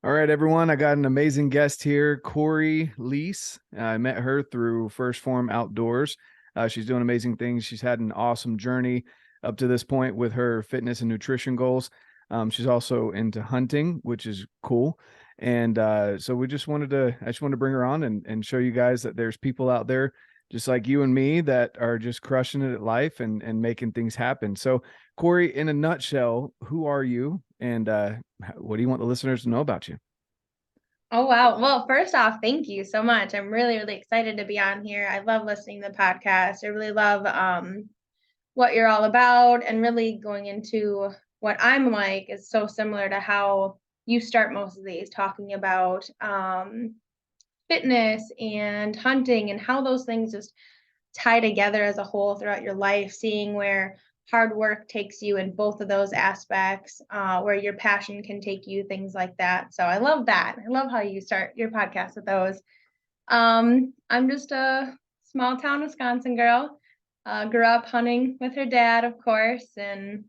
All right, everyone. I got an amazing guest here, Cori Lease. I met her through Phorm Outdoors. She's doing amazing things. She's had an awesome journey up to this point with her fitness and nutrition goals. She's also into hunting, which is cool. And so I just wanted to bring her on and show you guys that there's people out there just like you and me that are just crushing it at life and making things happen. So, Cori, in a nutshell, who are you? And what do you want the listeners to know about you? Oh, wow. Well, first off, thank you so much. I'm really, really excited to be on here. I love listening to the podcast. I really love what you're all about, and really going into what I'm like is so similar to how you start most of these, talking about fitness and hunting and how those things just tie together as a whole throughout your life, seeing where hard work takes you in both of those aspects, where your passion can take you, things like that. So I love that. I love how you start your podcast with those. I'm just a small town Wisconsin girl. Grew up hunting with her dad, of course, and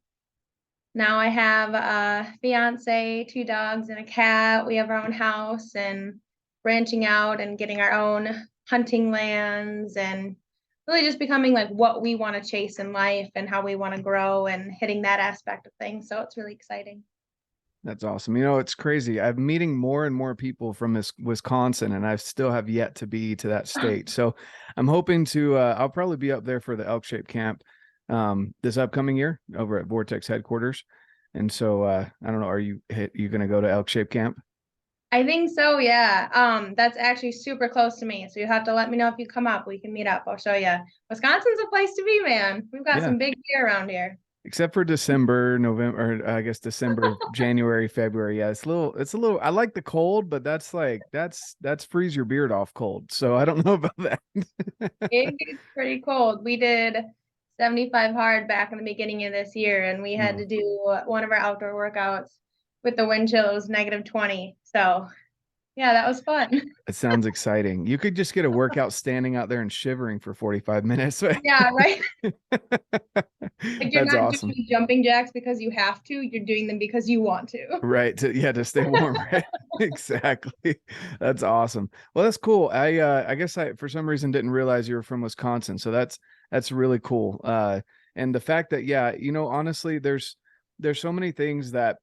now I have a fiance, two dogs, and a cat. We have our own house and branching out and getting our own hunting lands and really just becoming like what we want to chase in life and how we want to grow and hitting that aspect of things. So it's really exciting. That's awesome. It's crazy. I'm meeting more and more people from this Wisconsin, and I still have yet to be to that state. So I'm hoping to, I'll probably be up there for the elk shape camp this upcoming year over at Vortex headquarters. And so I don't know, are you going to go to elk shape camp? I think so, yeah. That's actually super close to me. So you have to let me know if you come up. We can meet up. I'll show you. Wisconsin's a place to be, man. We've got Yeah. some big deer around here. Except for December, November, or I guess December, January, February. Yeah, it's a little, I like the cold, but that's freeze your beard off cold. So I don't know about that. It gets pretty cold. We did 75 hard back in the beginning of this year, and we had Mm. to do one of our outdoor workouts with the wind chill. It was -20. So yeah, that was fun. It sounds exciting. You could just get a workout standing out there and shivering for 45 minutes. Yeah, right. Like you're That's not awesome. doing jumping jacks because you have to, you're doing them because you want to. Right. To stay warm, right? Exactly. That's awesome. Well, that's cool. I guess I for some reason didn't realize you were from Wisconsin. So that's really cool. And the fact that, yeah, honestly, there's so many things that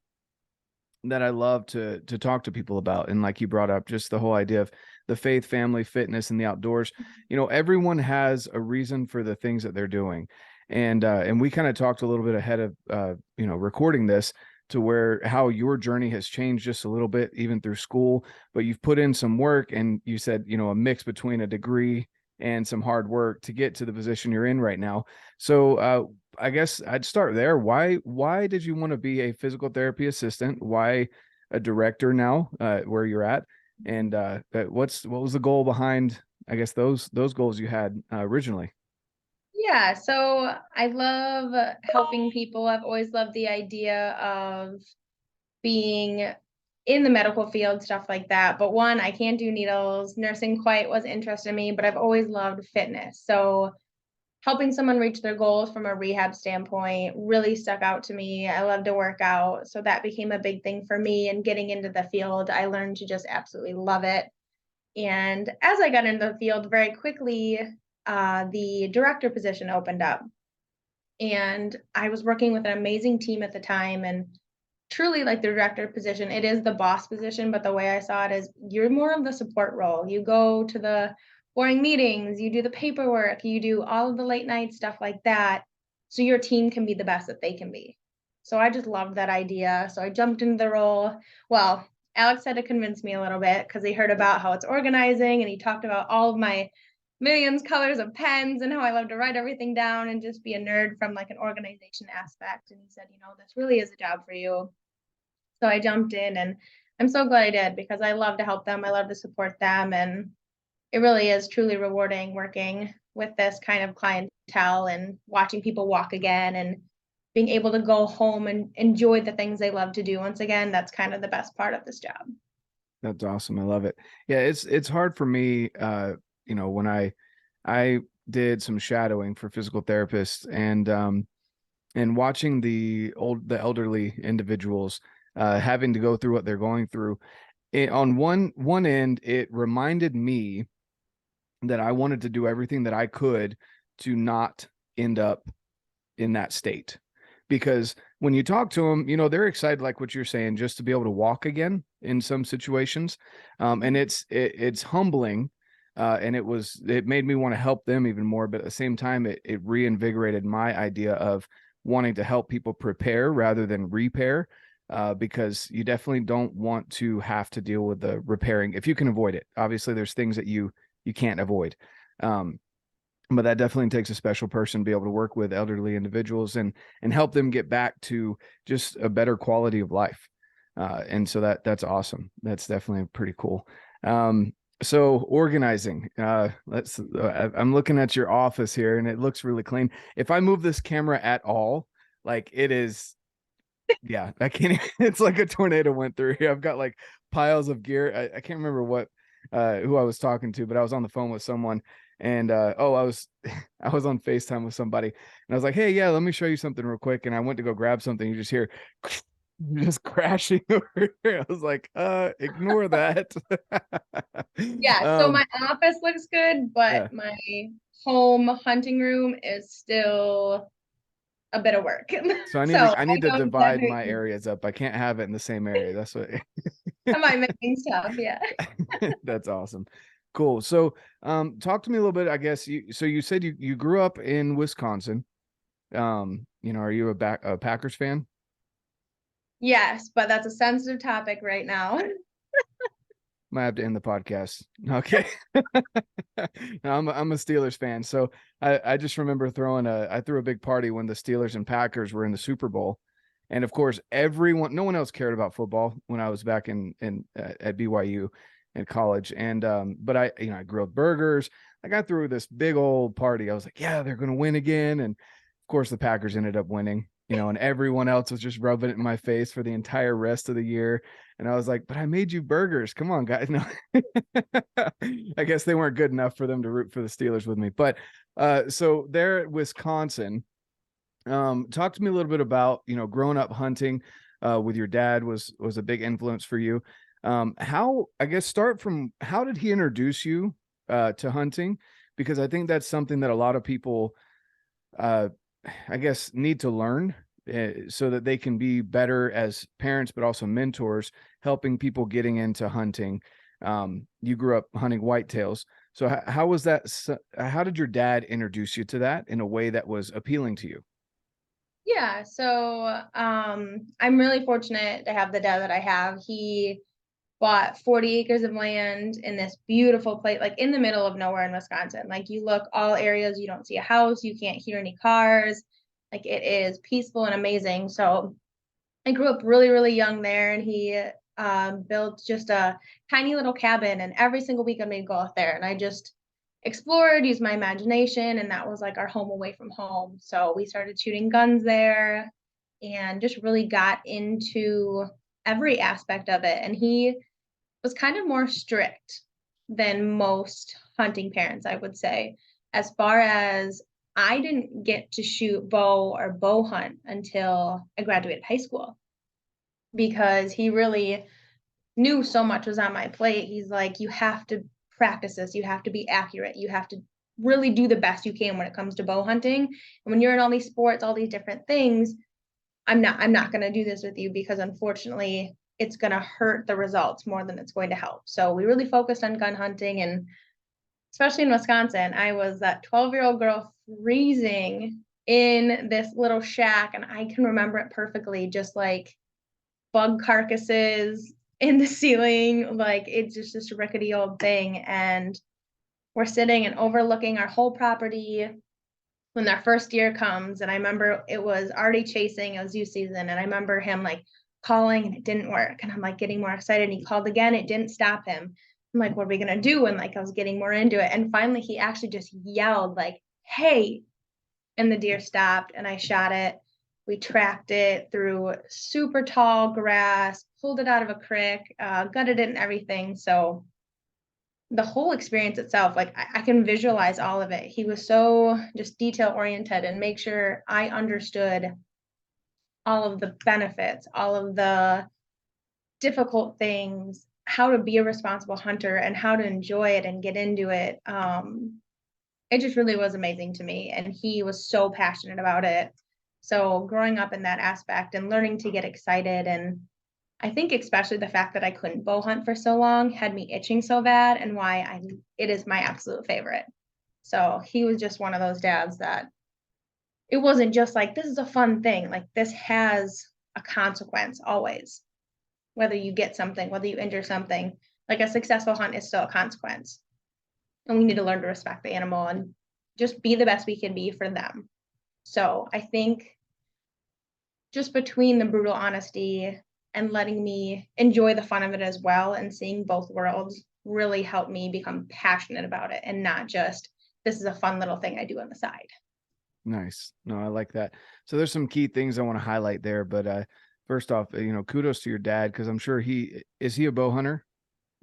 I love to talk to people about. And like you brought up, just the whole idea of the faith, family, fitness, and the outdoors. Everyone has a reason for the things that they're doing. And we kind of talked a little bit ahead of recording this, to where how your journey has changed just a little bit, even through school, but you've put in some work, and you said, a mix between a degree and some hard work to get to the position you're in right now. So I guess I'd start there. Why did you want to be a physical therapy assistant? Why a director now, where you're at? And what was the goal behind, I guess, those goals you had originally? Yeah, so I love helping people. I've always loved the idea of being in the medical field, stuff like that. But one, I can't do needles. Nursing quite was interested in me, but I've always loved fitness. So helping someone reach their goals from a rehab standpoint really stuck out to me. I love to work out. So that became a big thing for me. And getting into the field, I learned to just absolutely love it. And as I got into the field very quickly, the director position opened up. And I was working with an amazing team at the time. And truly, like the director position, it is the boss position, but the way I saw it is you're more of the support role. You go to the boring meetings, you do the paperwork, you do all of the late night stuff like that, so your team can be the best that they can be. So I just loved that idea. So I jumped into the role. Well, Alex had to convince me a little bit because he heard about how it's organizing, and he talked about all of my millions colors of pens and how I love to write everything down and just be a nerd from like an organization aspect. And he said, this really is a job for you. So I jumped in, and I'm so glad I did, because I love to help them. I love to support them. And it really is truly rewarding working with this kind of clientele and watching people walk again and being able to go home and enjoy the things they love to do. Once again, that's kind of the best part of this job. That's awesome. I love it. Yeah, it's hard for me, when I did some shadowing for physical therapists, and watching the elderly individuals having to go through what they're going through. on one end, it reminded me that I wanted to do everything that I could to not end up in that state. Because when you talk to them, you know, they're excited, like what you're saying, just to be able to walk again in some situations. And it's humbling. And it made me want to help them even more. But at the same time, it reinvigorated my idea of wanting to help people prepare rather than repair. Because you definitely don't want to have to deal with the repairing if you can avoid it. Obviously, there's things that you can't avoid. But that definitely takes a special person to be able to work with elderly individuals and help them get back to just a better quality of life. And so that's awesome. That's definitely pretty cool. So organizing, I'm looking at your office here and it looks really clean. If I move this camera at all, like it is, yeah, I can't, it's like a tornado went through here. I've got like piles of gear. I can't remember who I was talking to, but I was on the phone with someone. And I was on FaceTime with somebody and I was like, hey, yeah, let me show you something real quick. And I went to go grab something. You just hear just crashing over here. I was like, ignore that. Yeah, so my office looks good, but Yeah. my home hunting room is still a bit of work. So I So need to I don't divide my definitely areas up. I can't have it in the same area. That's what am I missing stuff? Yeah. that's awesome. Cool. So talk to me a little bit, I guess. You said you grew up in Wisconsin. You know, are you a Packers fan? Yes, but that's a sensitive topic right now. Might have to end the podcast. Okay. No, I'm a Steelers fan. So I just remember I threw a big party when the Steelers and Packers were in the Super Bowl. And of course, no one else cared about football when I was back at BYU in college. And but I grilled burgers. I got through this big old party. I was like, yeah, they're gonna win again. And of course the Packers ended up winning, you know, and everyone else was just rubbing it in my face for the entire rest of the year. And I was like, but I made you burgers. Come on, guys. No, I guess they weren't good enough for them to root for the Steelers with me. But so there at Wisconsin, talk to me a little bit about, you know, growing up hunting with your dad was a big influence for you. How, I guess, start from how did he introduce you to hunting? Because I think that's something that a lot of people I guess need to learn so that they can be better as parents, but also mentors, helping people getting into hunting. You grew up hunting whitetails. So how was that? How did your dad introduce you to that in a way that was appealing to you? Yeah, so I'm really fortunate to have the dad that I have. He bought 40 acres of land in this beautiful place, like in the middle of nowhere in Wisconsin. Like you look all areas, you don't see a house, you can't hear any cars. Like it is peaceful and amazing. So I grew up really, really young there, and he built just a tiny little cabin. And every single weekend we'd go out there, and I just explored, used my imagination, and that was like our home away from home. So we started shooting guns there, and just really got into every aspect of it. And he was kind of more strict than most hunting parents, I would say, as far as I didn't get to shoot bow or bow hunt until I graduated high school because he really knew so much was on my plate. He's like, you have to practice this, you have to be accurate, you have to really do the best you can when it comes to bow hunting. And when you're in all these sports, all these different things, I'm not going to do this with you because unfortunately it's going to hurt the results more than it's going to help. So we really focused on gun hunting, and especially in Wisconsin, I was that 12-year-old girl freezing in this little shack, and I can remember it perfectly, just like bug carcasses in the ceiling. Like it's just this rickety old thing. And we're sitting and overlooking our whole property when our first year comes. And I remember it was already chasing, it was youth season. And I remember him like calling and it didn't work. And I'm like getting more excited. And he called again, it didn't stop him. I'm like, what are we gonna do? And like I was getting more into it. And finally he actually just yelled like, hey, and the deer stopped and I shot it. We tracked it through super tall grass, pulled it out of a creek, gutted it and everything. So the whole experience itself, like I can visualize all of it. He was so just detail oriented and make sure I understood all of the benefits, all of the difficult things, how to be a responsible hunter and how to enjoy it and get into it. It just really was amazing to me. And he was so passionate about it. So growing up in that aspect and learning to get excited, and I think especially the fact that I couldn't bow hunt for so long had me itching so bad, and why it is my absolute favorite. So he was just one of those dads that it wasn't just like, this is a fun thing. Like, this has a consequence always. Whether you get something, whether you injure something, like a successful hunt is still a consequence. And we need to learn to respect the animal and just be the best we can be for them. So I think just between the brutal honesty and letting me enjoy the fun of it as well, and seeing both worlds, really helped me become passionate about it, and not just, this is a fun little thing I do on the side. Nice. No, I like that. So there's some key things I want to highlight there, but first off, kudos to your dad, because I'm sure he a bow hunter?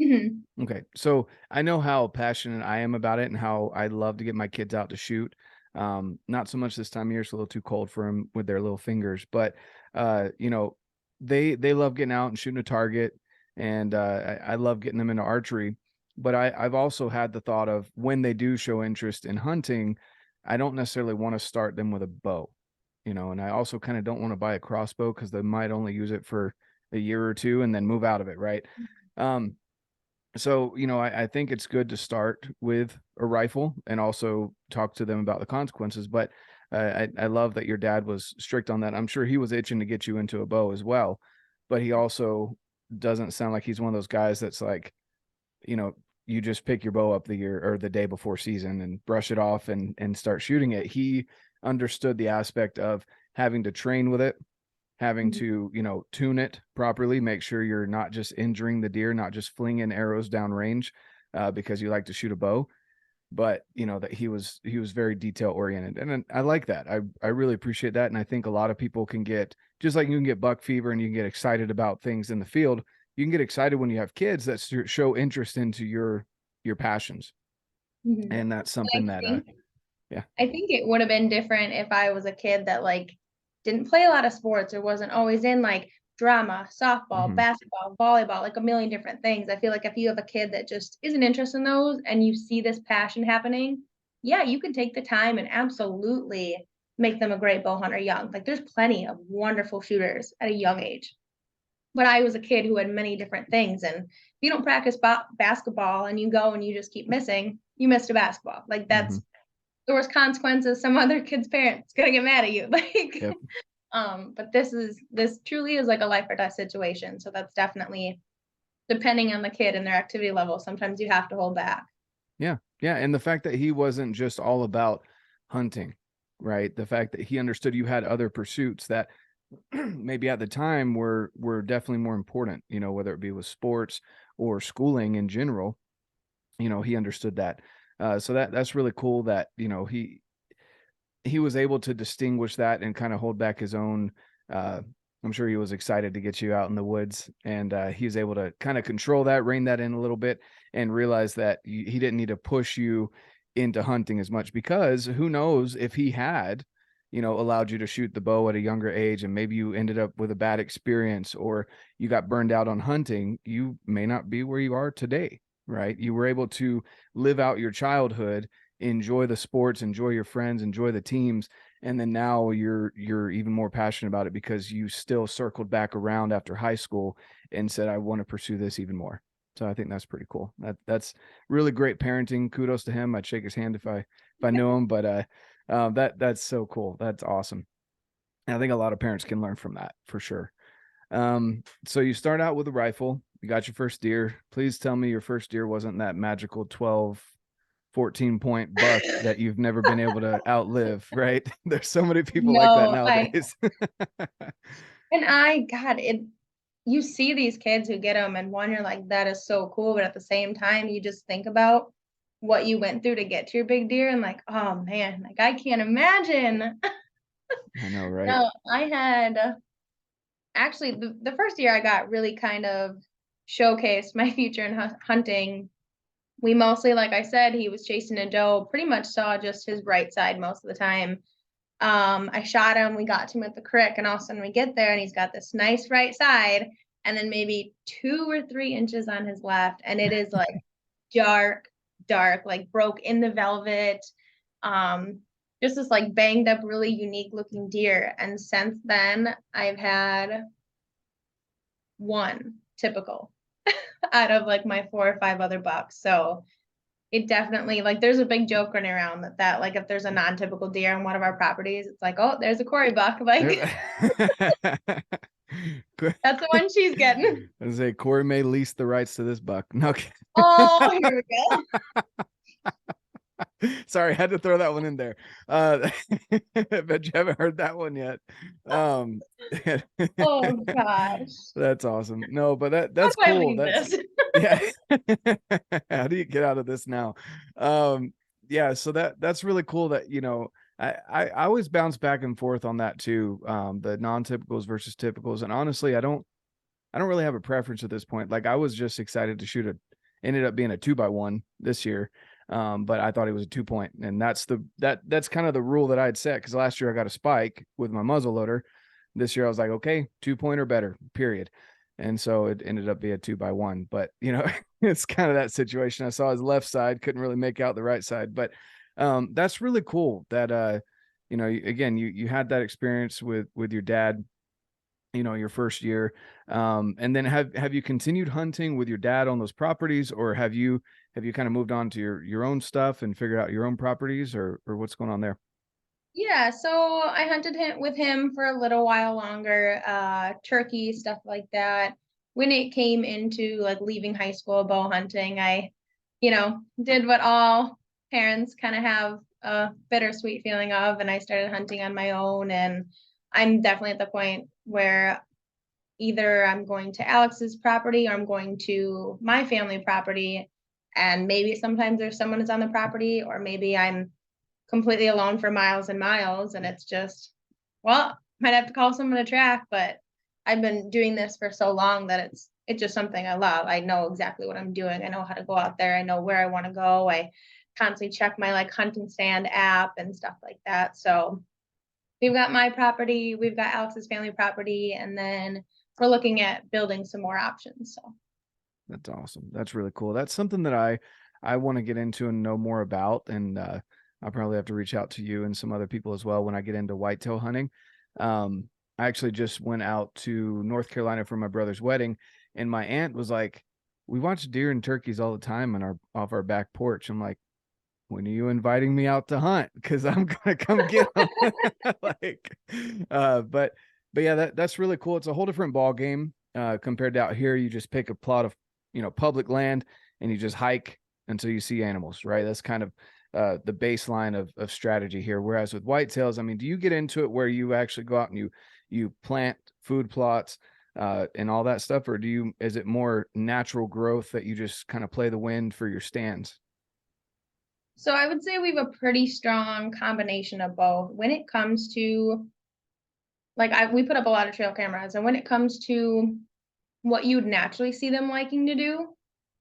Mhm. Okay. So I know how passionate I am about it and how I love to get my kids out to shoot. Not so much this time of year, it's a little too cold for them with their little fingers, but they love getting out and shooting a target, and I love getting them into archery. But I've also had the thought of, when they do show interest in hunting, I don't necessarily want to start them with a bow, and I also kind of don't want to buy a crossbow, because they might only use it for a year or two and then move out of it, right? Um, so, I think it's good to start with a rifle and also talk to them about the consequences. But I love that your dad was strict on that. I'm sure he was itching to get you into a bow as well, but he also doesn't sound like he's one of those guys that's like, you just pick your bow up the year or the day before season and brush it off and start shooting it. He understood the aspect of having to train with it, having to, tune it properly, make sure you're not just injuring the deer, not just flinging arrows down range because you like to shoot a bow, but that he was very detail oriented. And I like that. I really appreciate that. And I think a lot of people can get, just like you can get buck fever and you can get excited about things in the field, you can get excited when you have kids that show interest into your passions. Mhm. And that's I something that think yeah. I think it would have been different if I was a kid that like didn't play a lot of sports or wasn't always in like drama, softball, Hmm. basketball, volleyball, like a million different things. I feel like if you have a kid that just isn't interested in those and you see this passion happening, yeah, you can take the time and absolutely make them a great bow hunter young. Like, there's plenty of wonderful shooters at a young age. But I was a kid who had many different things, and if you don't practice basketball and you go and you just keep missing, you missed a basketball. Like, Hmm. there was consequences. Some other kid's parents gonna get mad at you. Like, Yep. but this truly is like a life or death situation. So that's definitely depending on the kid and their activity level. Sometimes you have to hold back. Yeah. Yeah. And the fact that he wasn't just all about hunting, right? The fact that he understood you had other pursuits that maybe at the time were definitely more important, whether it be with sports or schooling in general, he understood that. So that's really cool that, he was able to distinguish that and kind of hold back his own. I'm sure he was excited to get you out in the woods, and he was able to kind of control that, rein that in a little bit, and realize that he didn't need to push you into hunting as much, because who knows, if he had, allowed you to shoot the bow at a younger age and maybe you ended up with a bad experience or you got burned out on hunting, you may not be where you are today, right? You were able to live out your childhood, enjoy the sports, enjoy your friends, enjoy the teams, and then now you're even more passionate about it because you still circled back around after high school and said, I want to pursue this even more. So I think that's pretty cool. That's really great parenting. Kudos to him. I'd shake his hand if I knew him, but that's so cool. That's awesome. And I think a lot of parents can learn from that for sure. So you start out with a rifle, you got your first deer. Please tell me your first deer wasn't that magical 12, 14-point buck that you've never been able to outlive, right? There's so many people like that No, nowadays. God, you see these kids who get them, and one, you're like, that is so cool. But at the same time, you just think about what you went through to get to your big deer, and like, oh man, like I can't imagine. I know, right? No, I had actually the first year I got really kind of showcased my future in hunting. We mostly, like I said, he was chasing a doe, pretty much saw just his right side most of the time. I shot him, we got to him at the creek, and all of a sudden we get there and he's got this nice right side. and then maybe 2 or 3 inches on his left, and it is like dark, dark, like broke in the velvet. Just this like banged up, really unique looking deer. And since then, I've had one typical out of like my 4 or 5 other bucks. So it definitely, like, there's a big joke running around that like if there's a non-typical deer on one of our properties, it's like, oh, there's a Cori buck. Like that's the one she's getting. I say Cori may lease the rights to this buck. No, okay. Oh, here we go. Sorry, I had to throw that one in there. Bet you haven't heard that one yet. Oh gosh. That's awesome. No, but that's cool. That's yeah. How do you get out of this now? Yeah, so that's really cool that, you know, I always bounce back and forth on that too. The non-typicals versus typicals. And honestly, I don't really have a preference at this point. Like I was just excited to shoot ended up being a 2x1 this year. But I thought it was a 2-point, and that's kind of the rule that I had set. Cause last year I got a spike with my muzzle loader. This year I was like, okay, 2-point or better, period. And so it ended up being a 2x1, but you know, it's kind of that situation. I saw his left side, couldn't really make out the right side, but, that's really cool that, you know, again, you had that experience with your dad, you know, your first year. And then have you continued hunting with your dad on those properties, or have you kind of moved on to your own stuff and figured out your own properties, or what's going on there? Yeah, so I hunted with him for a little while longer, turkey, stuff like that. When it came into like leaving high school bow hunting, I, you know, did what all parents kind of have a bittersweet feeling of, and I started hunting on my own. And I'm definitely at the point where either I'm going to Alex's property or I'm going to my family property. And maybe sometimes there's someone who's on the property, or maybe I'm completely alone for miles and miles. And it's just, well, might have to call someone to track, but I've been doing this for so long that it's just something I love. I know exactly what I'm doing. I know how to go out there. I know where I want to go. I constantly check my like hunting stand app and stuff like that. So we've got my property, we've got Alex's family property, and then we're looking at building some more options. So That's awesome. That's really cool. That's something that I want to get into and know more about. And I'll probably have to reach out to you and some other people as well when I get into whitetail hunting. I actually just went out to North Carolina for my brother's wedding, and my aunt was like, "We watch deer and turkeys all the time off our back porch." I'm like, "When are you inviting me out to hunt? Because I'm gonna come get them." Like, but yeah, that's really cool. It's a whole different ball game compared to out here. You just pick a plot of, you know, public land and you just hike until you see animals, right? That's kind of the baseline of strategy here. Whereas with whitetails, I mean, do you get into it where you actually go out and you plant food plots and all that stuff, or is it more natural growth that you just kind of play the wind for your stands? so I would say we have a pretty strong combination of both. When it comes to like we put up a lot of trail cameras, and when it comes to what you'd naturally see them liking to do,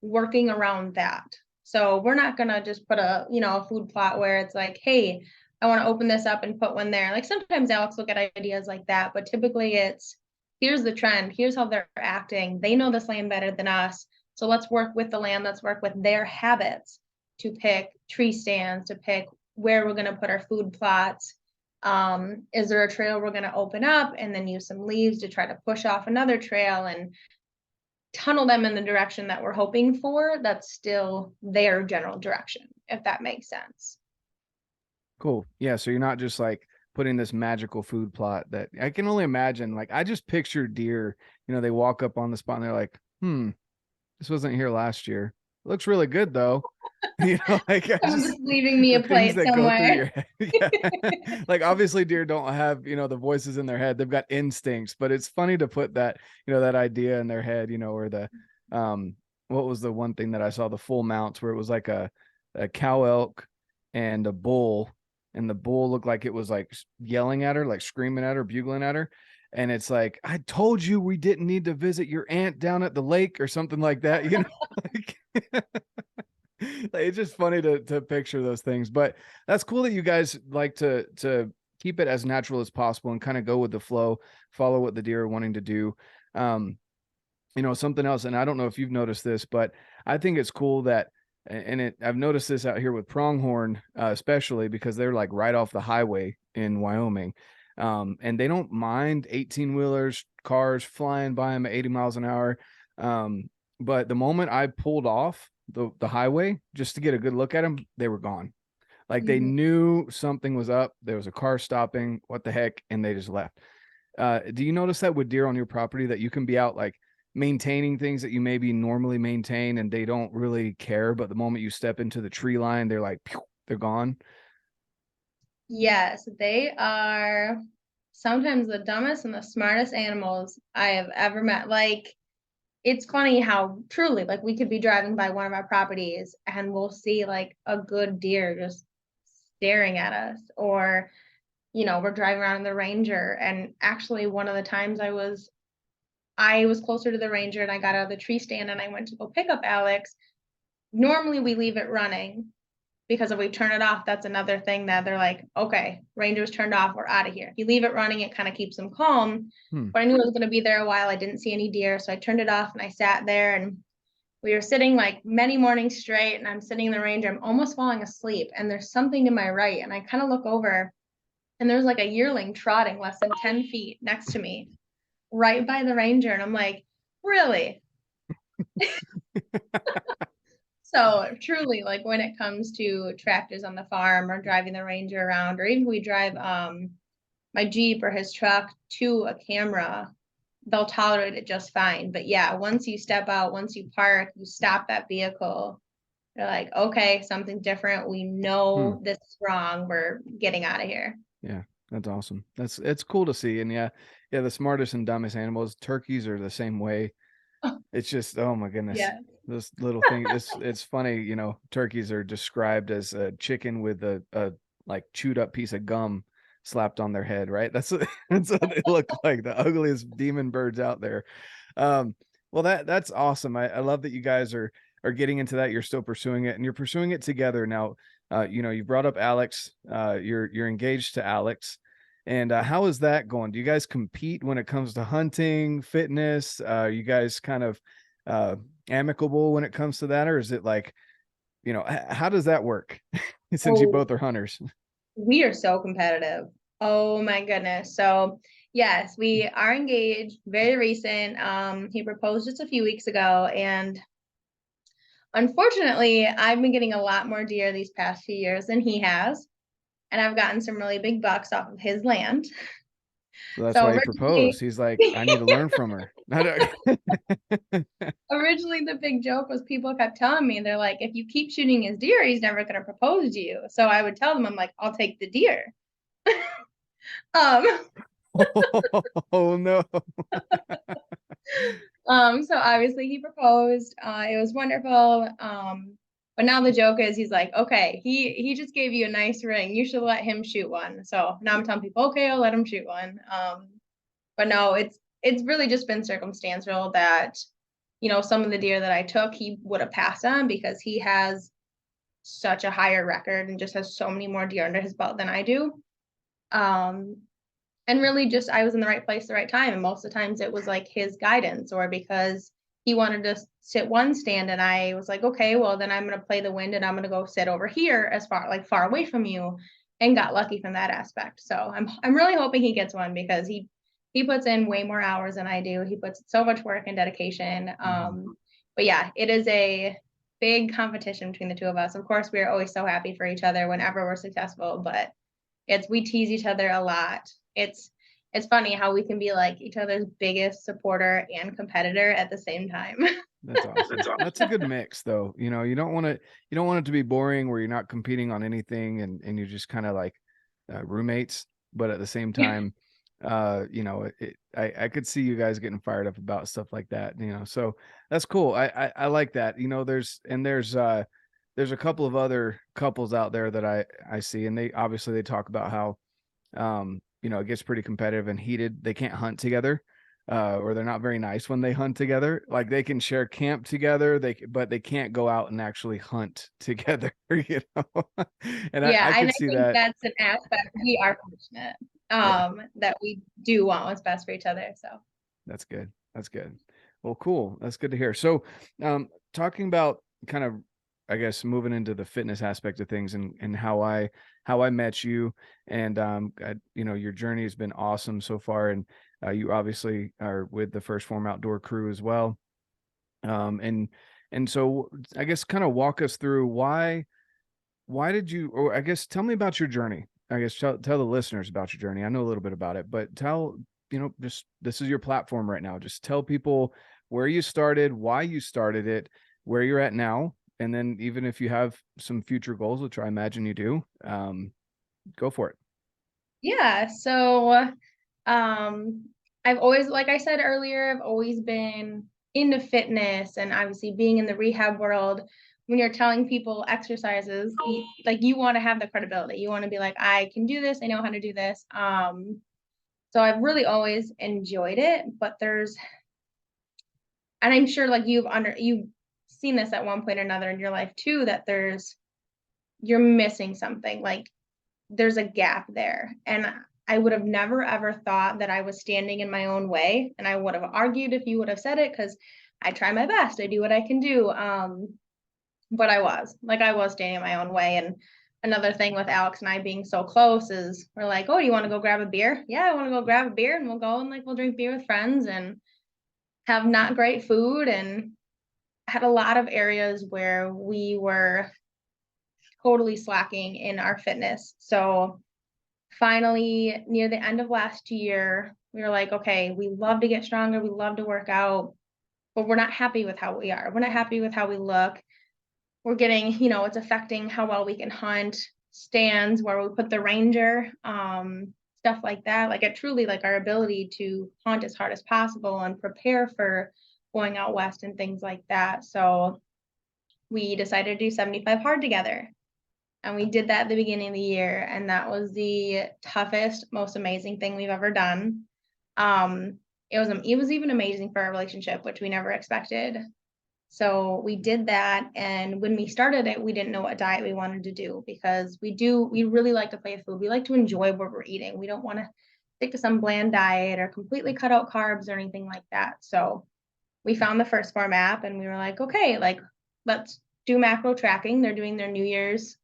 working around that. So we're not gonna just put a, you know, a food plot where it's like, hey, I want to open this up and put one there. Like sometimes Alex will get ideas like that, but typically it's here's the trend, here's how they're acting. They know this land better than us. So let's work with the land, let's work with their habits to pick tree stands, to pick where we're gonna put our food plots. Is there a trail we're gonna open up and then use some leaves to try to push off another trail and tunnel them in the direction that we're hoping for, that's still their general direction, if that makes sense. Cool. Yeah. So you're not just like putting this magical food plot that I can only imagine. Like I just picture deer, you know, they walk up on the spot and they're like, this wasn't here last year. Looks really good though. You know, like Someone's just leaving me a things plate that go through your somewhere. head. Yeah. Like obviously deer don't have, you know, the voices in their head. They've got instincts, but it's funny to put that, you know, that idea in their head, you know, or what was the one thing that I saw, the full mounts where it was like a cow elk and a bull, and the bull looked like it was like yelling at her, like screaming at her, bugling at her. And it's like, I told you we didn't need to visit your aunt down at the lake or something like that, you know. Like, like, it's just funny to picture those things. But that's cool that you guys like to keep it as natural as possible and kind of go with the flow, follow what the deer are wanting to do. something else, and I don't know if you've noticed this, but I think it's cool that, I've noticed this out here with pronghorn, especially because they're like right off the highway in Wyoming. And they don't mind 18 wheelers, cars flying by them at 80 miles an hour. But the moment I pulled off the highway just to get a good look at them, they were gone. Like they Mhm. knew something was up. There was a car stopping. What the heck? And they just left. Do you notice that with deer on your property, that you can be out like maintaining things that you maybe normally maintain and they don't really care, but the moment you step into the tree line, they're like, pew, they're gone? Yes, they are sometimes the dumbest and the smartest animals I have ever met. Like, it's funny how truly, like, we could be driving by one of our properties and we'll see like a good deer just staring at us, or we're driving around in the Ranger, and actually one of the times I was closer to the Ranger and I got out of the tree stand and I went to go pick up Alex. Normally we leave it running, because if we turn it off, that's another thing that they're like, okay, Ranger's turned off, we're out of here. If you leave it running, it kind of keeps them calm. Hmm. But I knew it was going to be there a while. I didn't see any deer, so I turned it off and I sat there, and we were sitting like many mornings straight, and I'm sitting in the Ranger. I'm almost falling asleep, and there's something to my right, and I kind of look over, and there's like a yearling trotting less than 10 feet next to me, right by the Ranger, and I'm like, really? So truly, like when it comes to tractors on the farm or driving the Ranger around, or even we drive my Jeep or his truck to a camera, they'll tolerate it just fine. But yeah, once you step out, once you park, you stop that vehicle, they're like, okay, something different. We Hmm. know this is wrong. We're getting out of here. Yeah, that's awesome. It's cool to see. And yeah, the smartest and dumbest animals, turkeys are the same way. It's just, oh my goodness, Yeah. this little thing. It's funny, turkeys are described as a chicken with a like chewed up piece of gum slapped on their head, right? That's what, that's what they look like, the ugliest demon birds out there. Um, well, that's awesome. I love that you guys are getting into that. You're still pursuing it, and you're pursuing it together now. You brought up Alex. You're engaged to Alex. And how is that going? Do you guys compete when it comes to hunting, fitness? You guys kind of uh, amicable when it comes to that, or is it like, how does that work? Since you Oh, both are hunters. we are so competitive. Oh my goodness. So yes, we are engaged, very recent. He proposed just a few weeks ago, and unfortunately, I've been getting a lot more deer these past few years than he has, and I've gotten some really big bucks off of his land. So that's So why he proposed. He's like, I need to learn from her. originally the big joke was people kept telling me, they're like, if you keep shooting his deer, he's never going to propose to you. So I would tell them, I'm like, I'll take the deer. Um, Oh no. so obviously he proposed. It was wonderful. But now the joke is, he's like, okay, he just gave you a nice ring. You should let him shoot one. So now I'm telling people, okay, I'll let him shoot one. But no, it's really just been circumstantial that, some of the deer that I took, he would have passed on because he has such a higher record and just has so many more deer under his belt than I do. Um, and really just I was in the right place at the right time. And most of the times it was like his guidance, or because he wanted to sit one stand and I was like, okay, well then I'm gonna play the wind and I'm gonna go sit over here as far away from you, and got lucky from that aspect. So I'm really hoping he gets one, because he puts in way more hours than I do. He puts so much work and dedication. Mhm. But yeah, it is a big competition between the two of us. Of course, we're always so happy for each other whenever we're successful, but we tease each other a lot. It's funny how we can be like each other's biggest supporter and competitor at the same time. That's awesome. That's a good mix though. You don't want it to be boring where you're not competing on anything and you're just kind of like roommates, but at the same time, I could see you guys getting fired up about stuff like that, so that's cool. I like that. There's a couple of other couples out there that I see, and they obviously they talk about how it gets pretty competitive and heated. They can't hunt together, or they're not very nice when they hunt together. Like they can share camp together, but they can't go out and actually hunt together, And Yeah, I and could I see think that. that's an aspect we are fortunate, Yeah, that we do want what's best for each other. So that's good. That's good. Well, cool. That's good to hear. So, talking about kind of, I guess, moving into the fitness aspect of things, and how I met you, and your journey has been awesome so far, and you obviously are with the First Form Outdoor crew as well. And so I guess kind of walk us through why did you, or I guess tell me about your journey. I guess tell the listeners about your journey. I know a little bit about it, but just this is your platform right now. Just tell people where you started, why you started it, where you're at now, and then even if you have some future goals, which I imagine you do, go for it. Yeah, so I've always, like I said earlier, I've always been into fitness, and obviously being in the rehab world, when you're telling people exercises, you want to have the credibility. You want to be like, I can do this, I know how to do this. So I've really always enjoyed it, but and I'm sure like you've seen this at one point or another in your life too, that you're missing something. Like there's a gap there. And I would have never ever thought that I was standing in my own way. And I would have argued if you would have said it, because I try my best. I do what I can do. But I was standing in my own way. And another thing with Alex and I being so close is we're like, oh, you want to go grab a beer? Yeah, I want to go grab a beer, and we'll go and like we'll drink beer with friends and have not great food, and had a lot of areas where we were totally slacking in our fitness. So finally, near the end of last year, we were like, okay, we love to get stronger, we love to work out, but we're not happy with how we are. We're not happy with how we look. We're getting, it's affecting how well we can hunt, stands where we put the ranger, stuff like that. Like it truly, like our ability to hunt as hard as possible and prepare for going out west and things like that. So we decided to do 75 hard together. And we did that at the beginning of the year, and that was the toughest, most amazing thing we've ever done. It was even amazing for our relationship, which we never expected. So we did that, and when we started it, we didn't know what diet we wanted to do, because we really like to play with food. We like to enjoy what we're eating. We don't want to stick to some bland diet or completely cut out carbs or anything like that. So we found the First Form app, and we were like, okay, like let's do macro tracking. They're doing their New Year's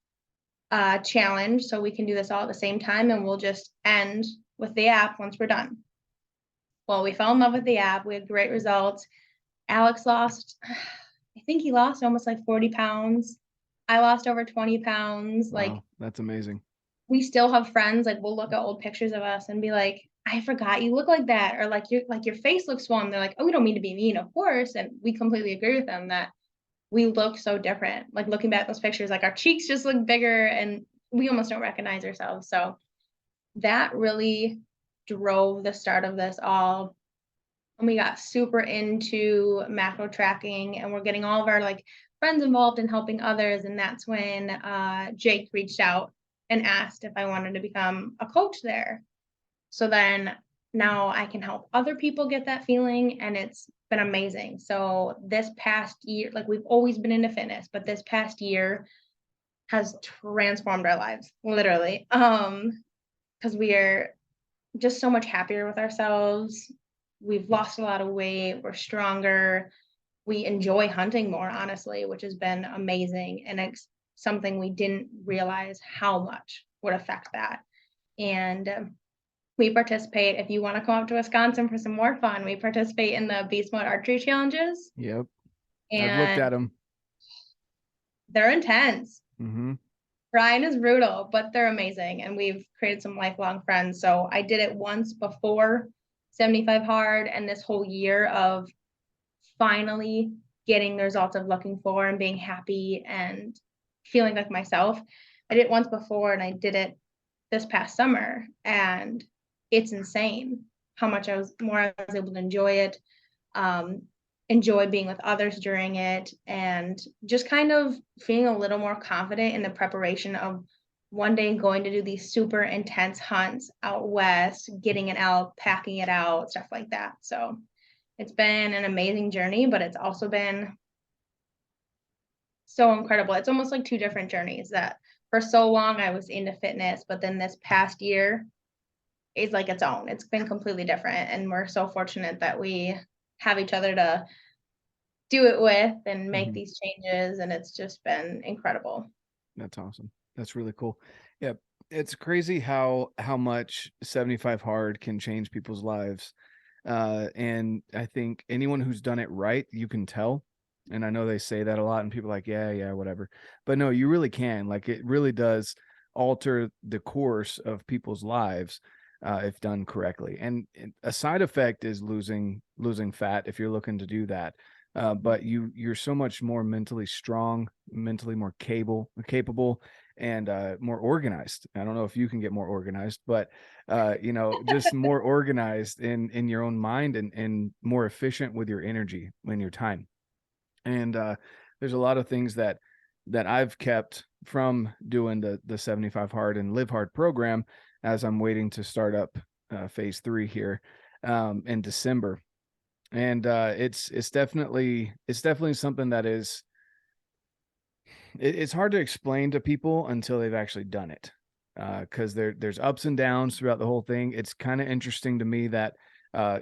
challenge, so we can do this all at the same time, and we'll just end with the app once we're done. Well, we fell in love with the app. We had great results. Alex lost, I think he lost almost like 40 pounds. I lost over 20 pounds. Wow, Like that's amazing. we still have friends, like we'll look at old pictures of us and be like, I forgot you look like that, or like your face looks swollen. They're like, oh, we don't mean to be mean, of course. And we completely agree with them that we look so different. Like looking back at those pictures, like our cheeks just look bigger and we almost don't recognize ourselves. So that really drove the start of this all. And we got super into macro tracking, and we're getting all of our like friends involved in helping others. And that's when Jake reached out and asked if I wanted to become a coach there. So then now I can help other people get that feeling, and it's been amazing. So this past year, like we've always been into fitness, but this past year has transformed our lives, literally. Because we are just so much happier with ourselves. We've lost a lot of weight, we're stronger, we enjoy hunting more, honestly, which has been amazing. And it's something we didn't realize how much would affect that. And we participate, if you want to come up to Wisconsin for some more fun, we participate in the Beast Mode archery challenges. Yep. I've looked And at them. they're intense. Mm-hmm. Brian is brutal, but they're amazing. And we've created some lifelong friends. So I did it once before 75 hard, and this whole year of finally getting the results of looking for and being happy and feeling like myself. I did it once before, and I did it this past summer, and it's insane how much I was able to enjoy it, enjoy being with others during it, and just kind of feeling a little more confident in the preparation of one day going to do these super intense hunts out west, getting an elk, packing it out, stuff like that. So it's been an amazing journey, but it's also been so incredible. It's almost like two different journeys. That for so long I was into fitness, but then this past year is like its own. It's been completely different, and we're so fortunate that we have each other to do it with and make Mm-hmm. these changes, and it's just been incredible. That's awesome. That's really cool. Yeah, it's crazy how much 75 hard can change people's lives. And I think anyone who's done it right, you can tell. And I know they say that a lot, and people are like, yeah, yeah, whatever. But no, you really can. Like, it really does alter the course of people's lives if done correctly. And a side effect is losing fat if you're looking to do that. But you're so much more mentally strong, mentally more capable, and more organized. I don't know if you can get more organized, but you know, just more organized in your own mind, and more efficient with your energy and your time. And there's a lot of things that I've kept from doing the 75 hard and live hard program, as I'm waiting to start up phase 3 here in December. And it's definitely something that is, it's hard to explain to people until they've actually done it, because there's ups and downs throughout the whole thing. It's kind of interesting to me that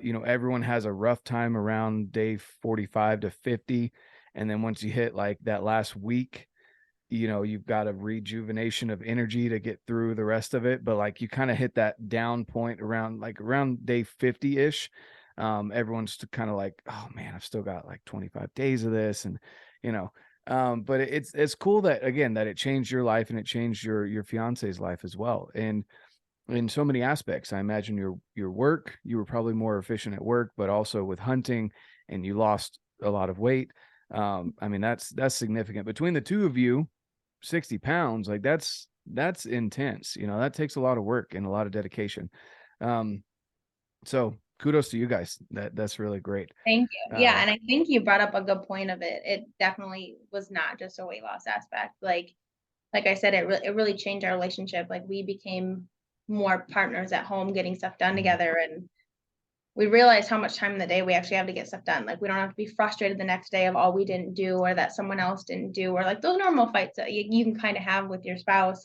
you know, everyone has a rough time around day 45 to 50, and then once you hit like that last week, you know, you've got a rejuvenation of energy to get through the rest of it. But like, you kind of hit that down point around day 50-ish. Everyone's kind of like, oh man, I've still got like 25 days of this. And you know, but it's cool that, again, that it changed your life, and it changed your fiance's life as well. And in so many aspects, I imagine your work, you were probably more efficient at work, but also with hunting, and you lost a lot of weight. I mean, that's significant between the two of you. 60 pounds, like that's intense. You know, that takes a lot of work and a lot of dedication. So kudos to you guys. That's really great. Thank you. Yeah, and I think you brought up a good point of it. It definitely was not just a weight loss aspect. Like I said, it really changed our relationship. Like, we became more partners at home, getting stuff done together, and we realized how much time in the day we actually have to get stuff done. Like, we don't have to be frustrated the next day of all we didn't do, or that someone else didn't do, or like those normal fights that you can kind of have with your spouse.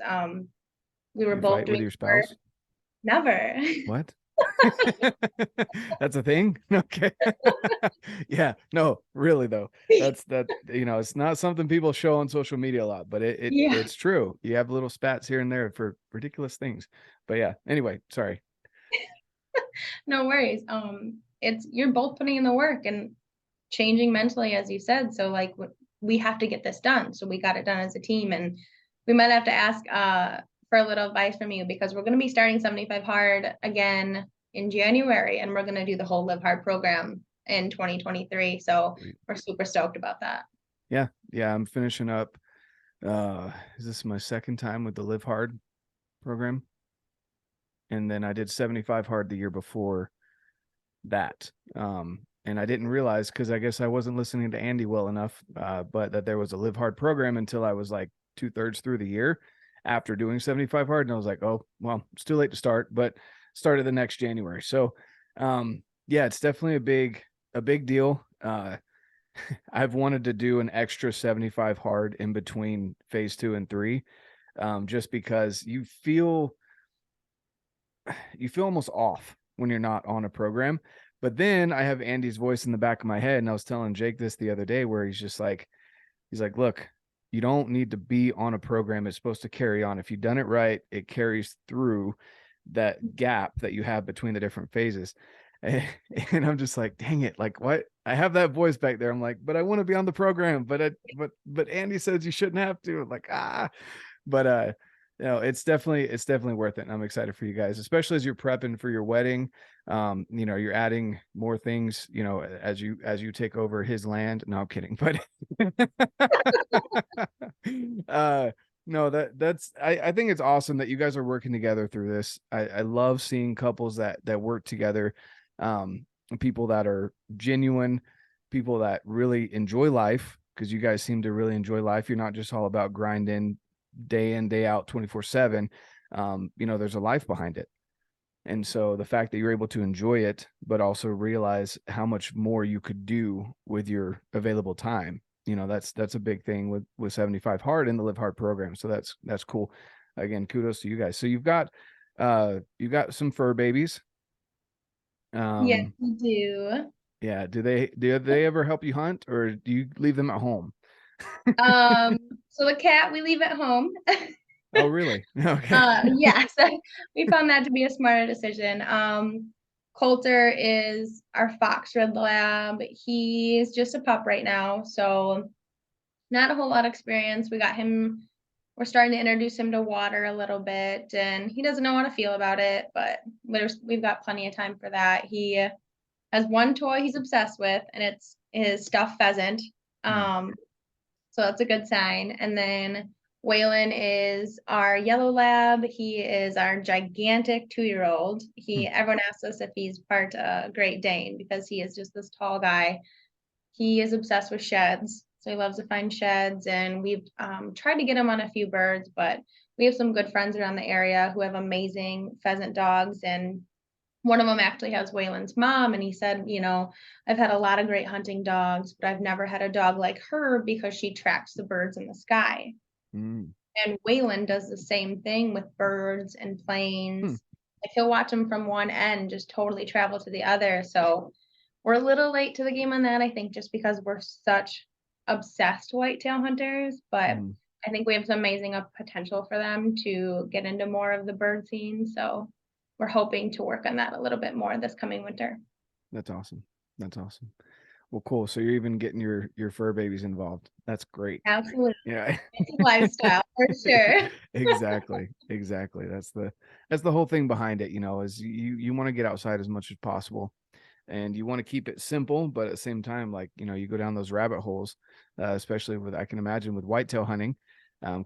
We were You both fight with doing your work. spouse? Never. What? That's a thing? Okay. Yeah, no, really though. That, you know, it's not something people show on social media a lot, but Yeah. it's true. You have little spats here and there for ridiculous things. But yeah, anyway, sorry. No worries. It's you're both putting in the work and changing mentally, as you said. So like, we have to get this done. So we got it done as a team, and we might have to ask for a little advice from you, because we're going to be starting 75 hard again in January, and we're going to do the whole Live Hard program in 2023. So we're super stoked about that. Yeah, I'm finishing up. Is this my second time with the Live Hard program? And then I did 75 hard the year before that. And I didn't realize, because I guess I wasn't listening to Andy well enough, but that there was a Live Hard program until I was like 2/3 through the year after doing 75 hard. And I was like, oh, well, it's too late to start, but started the next January. So yeah, it's definitely a big deal. I've wanted to do an extra 75 hard in between phase 2 and 3, just because you feel almost off when you're not on a program. But then I have Andy's voice in the back of my head, and I was telling Jake this the other day, where he's like, look, you don't need to be on a program. It's supposed to carry on. If you've done it right, it carries through that gap that you have between the different phases. And I'm just like, dang it, like, what? I have that voice back there. I'm like, but I want to be on the program, but Andy says you shouldn't have to. I'm like, but you know, it's definitely worth it. And I'm excited for you guys, especially as you're prepping for your wedding. You know, you're adding more things, you know, as you take over his land. No, I'm kidding, but no, that's I think it's awesome that you guys are working together through this. I love seeing couples that work together, people that are genuine, people that really enjoy life, because you guys seem to really enjoy life. You're not just all about grinding day in, day out, 24/7. You know, there's a life behind it. And so the fact that you're able to enjoy it, but also realize how much more you could do with your available time, you know, that's a big thing with 75 hard in the Live Hard program. So that's cool. Again, kudos to you guys. So you've got some fur babies. Yes, we do. Yeah. Do they ever help you hunt, or do you leave them at home? So the cat we leave at home. Oh, really? Okay. Yeah, so we found that to be a smarter decision. Coulter is our fox red lab. He's just a pup right now, so not a whole lot of experience. We got him, we're starting to introduce him to water a little bit, and he doesn't know how to feel about it, but we've got plenty of time for that. He has one toy he's obsessed with, and it's his stuffed pheasant. Mm, So that's a good sign. And then Waylon is our yellow lab. He is our gigantic 2-year-old. mm, Everyone asks us if he's part Great Dane because he is just this tall guy. He is obsessed with sheds. So he loves to find sheds, and we've tried to get him on a few birds, but we have some good friends around the area who have amazing pheasant dogs, and one of them actually has Waylon's mom, and he said, I've had a lot of great hunting dogs, but I've never had a dog like her because she tracks the birds in the sky. mm, And Waylon does the same thing with birds and hmm, planes. Like he'll watch them from one end, just totally travel to the other. So we're a little late to the game on that, I think, just because we're such obsessed whitetail hunters. But mm. I think we have some amazing potential for them to get into more of the bird scene. So we're hoping to work on that a little bit more this coming winter. That's awesome. That's awesome. Well, cool. So you're even getting your fur babies involved. That's great. Absolutely. Yeah. It's a lifestyle for sure. Exactly. Exactly. That's the whole thing behind it, is you want to get outside as much as possible, and you want to keep it simple, but at the same time, like, you go down those rabbit holes, especially with, I can imagine, with whitetail hunting,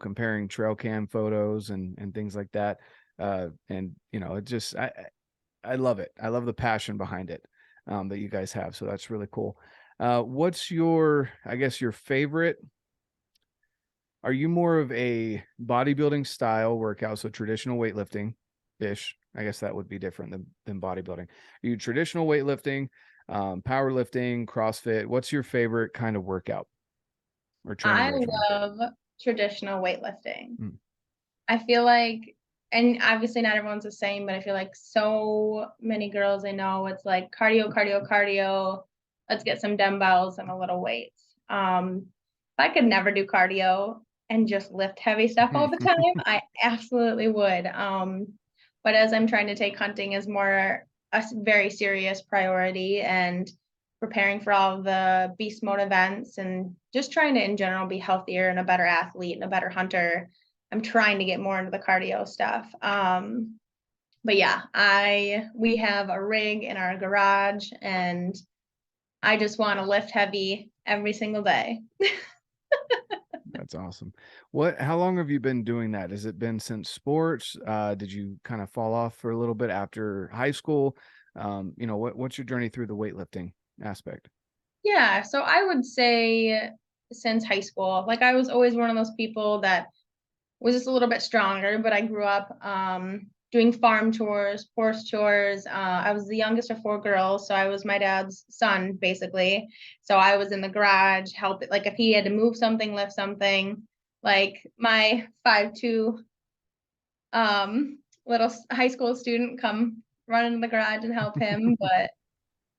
comparing trail cam photos and things like that. And it just, I love it. I love the passion behind it, that you guys have. So that's really cool. What's I guess, your favorite? Are you more of a bodybuilding style workout, so traditional weightlifting ish? I guess that would be different than bodybuilding. Are you traditional weightlifting, powerlifting, CrossFit? What's your favorite kind of workout or training I regimen? love traditional weightlifting. Mm. I feel like, and obviously not everyone's the same, but I feel like so many girls I know, it's like cardio, cardio, cardio. Let's get some dumbbells and a little weights. If I could never do cardio and just lift heavy stuff all the time, I absolutely would. But as I'm trying to take hunting as more a very serious priority, and preparing for all of the beast mode events, and just trying to in general be healthier and a better athlete and a better hunter, I'm trying to get more into the cardio stuff. But yeah, we have a rig in our garage, and I just want to lift heavy every single day. That's awesome. How long have you been doing that? Has it been since sports? Did you kind of fall off for a little bit after high school? What's your journey through the weightlifting aspect? Yeah, so I would say since high school, like I was always one of those people that was just a little bit stronger, but I grew up doing farm chores, horse chores. I was the youngest of 4 girls, so I was my dad's son, basically. So I was in the garage helping, like if he had to move something, lift something, like my 5'2" little high school student come run into the garage and help him. But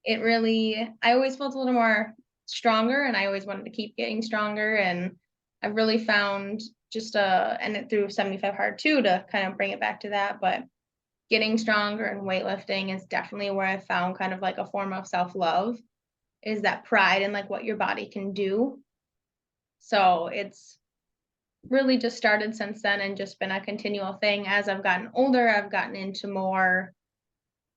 I always felt a little more stronger, and I always wanted to keep getting stronger. And I've really found and it through 75 hard too, to kind of bring it back to that. But getting stronger and weightlifting is definitely where I found kind of like a form of self-love, is that pride in like what your body can do. So it's really just started since then and just been a continual thing. As I've gotten older, I've gotten into more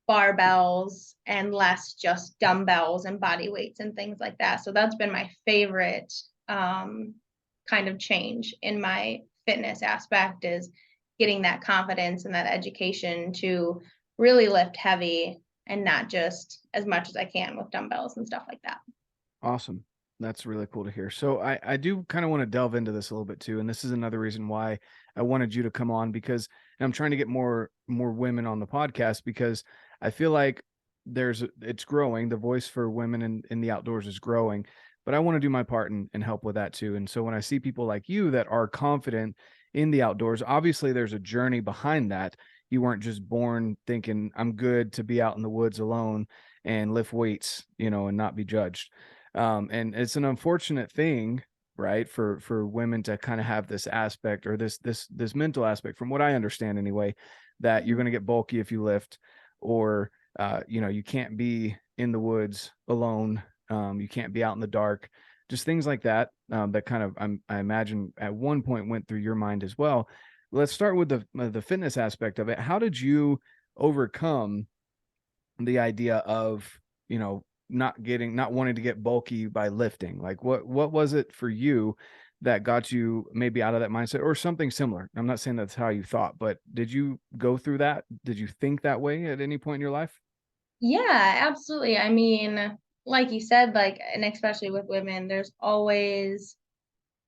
barbells and less just dumbbells and body weights and things like that. So that's been my favorite kind of change in my fitness aspect, is getting that confidence and that education to really lift heavy and not just as much as I can with dumbbells and stuff like that. Awesome. That's really cool to hear. So I do kind of want to delve into this a little bit too. And this is another reason why I wanted you to come on, because I'm trying to get more women on the podcast, because I feel like it's growing. The voice for women in the outdoors is growing, but I want to do my part and help with that too. And so when I see people like you that are confident in the outdoors, obviously there's a journey behind that. You weren't just born thinking I'm good to be out in the woods alone and lift weights, you know, and not be judged. And it's an unfortunate thing, right, for women to kind of have this aspect, or this mental aspect, from what I understand anyway, that you're going to get bulky if you lift, or you know, you can't be in the woods alone, you can't be out in the dark, just things like that, that kind of, I imagine at one point went through your mind as well. Let's start with the fitness aspect of it. How did you overcome the idea of, you know, not wanting to get bulky by lifting? Like what was it for you that got you maybe out of that mindset, or something similar? I'm not saying that's how you thought, but did you go through that? Did you think that way at any point in your life? Yeah, absolutely. I mean, like you said, like, and especially with women, there's always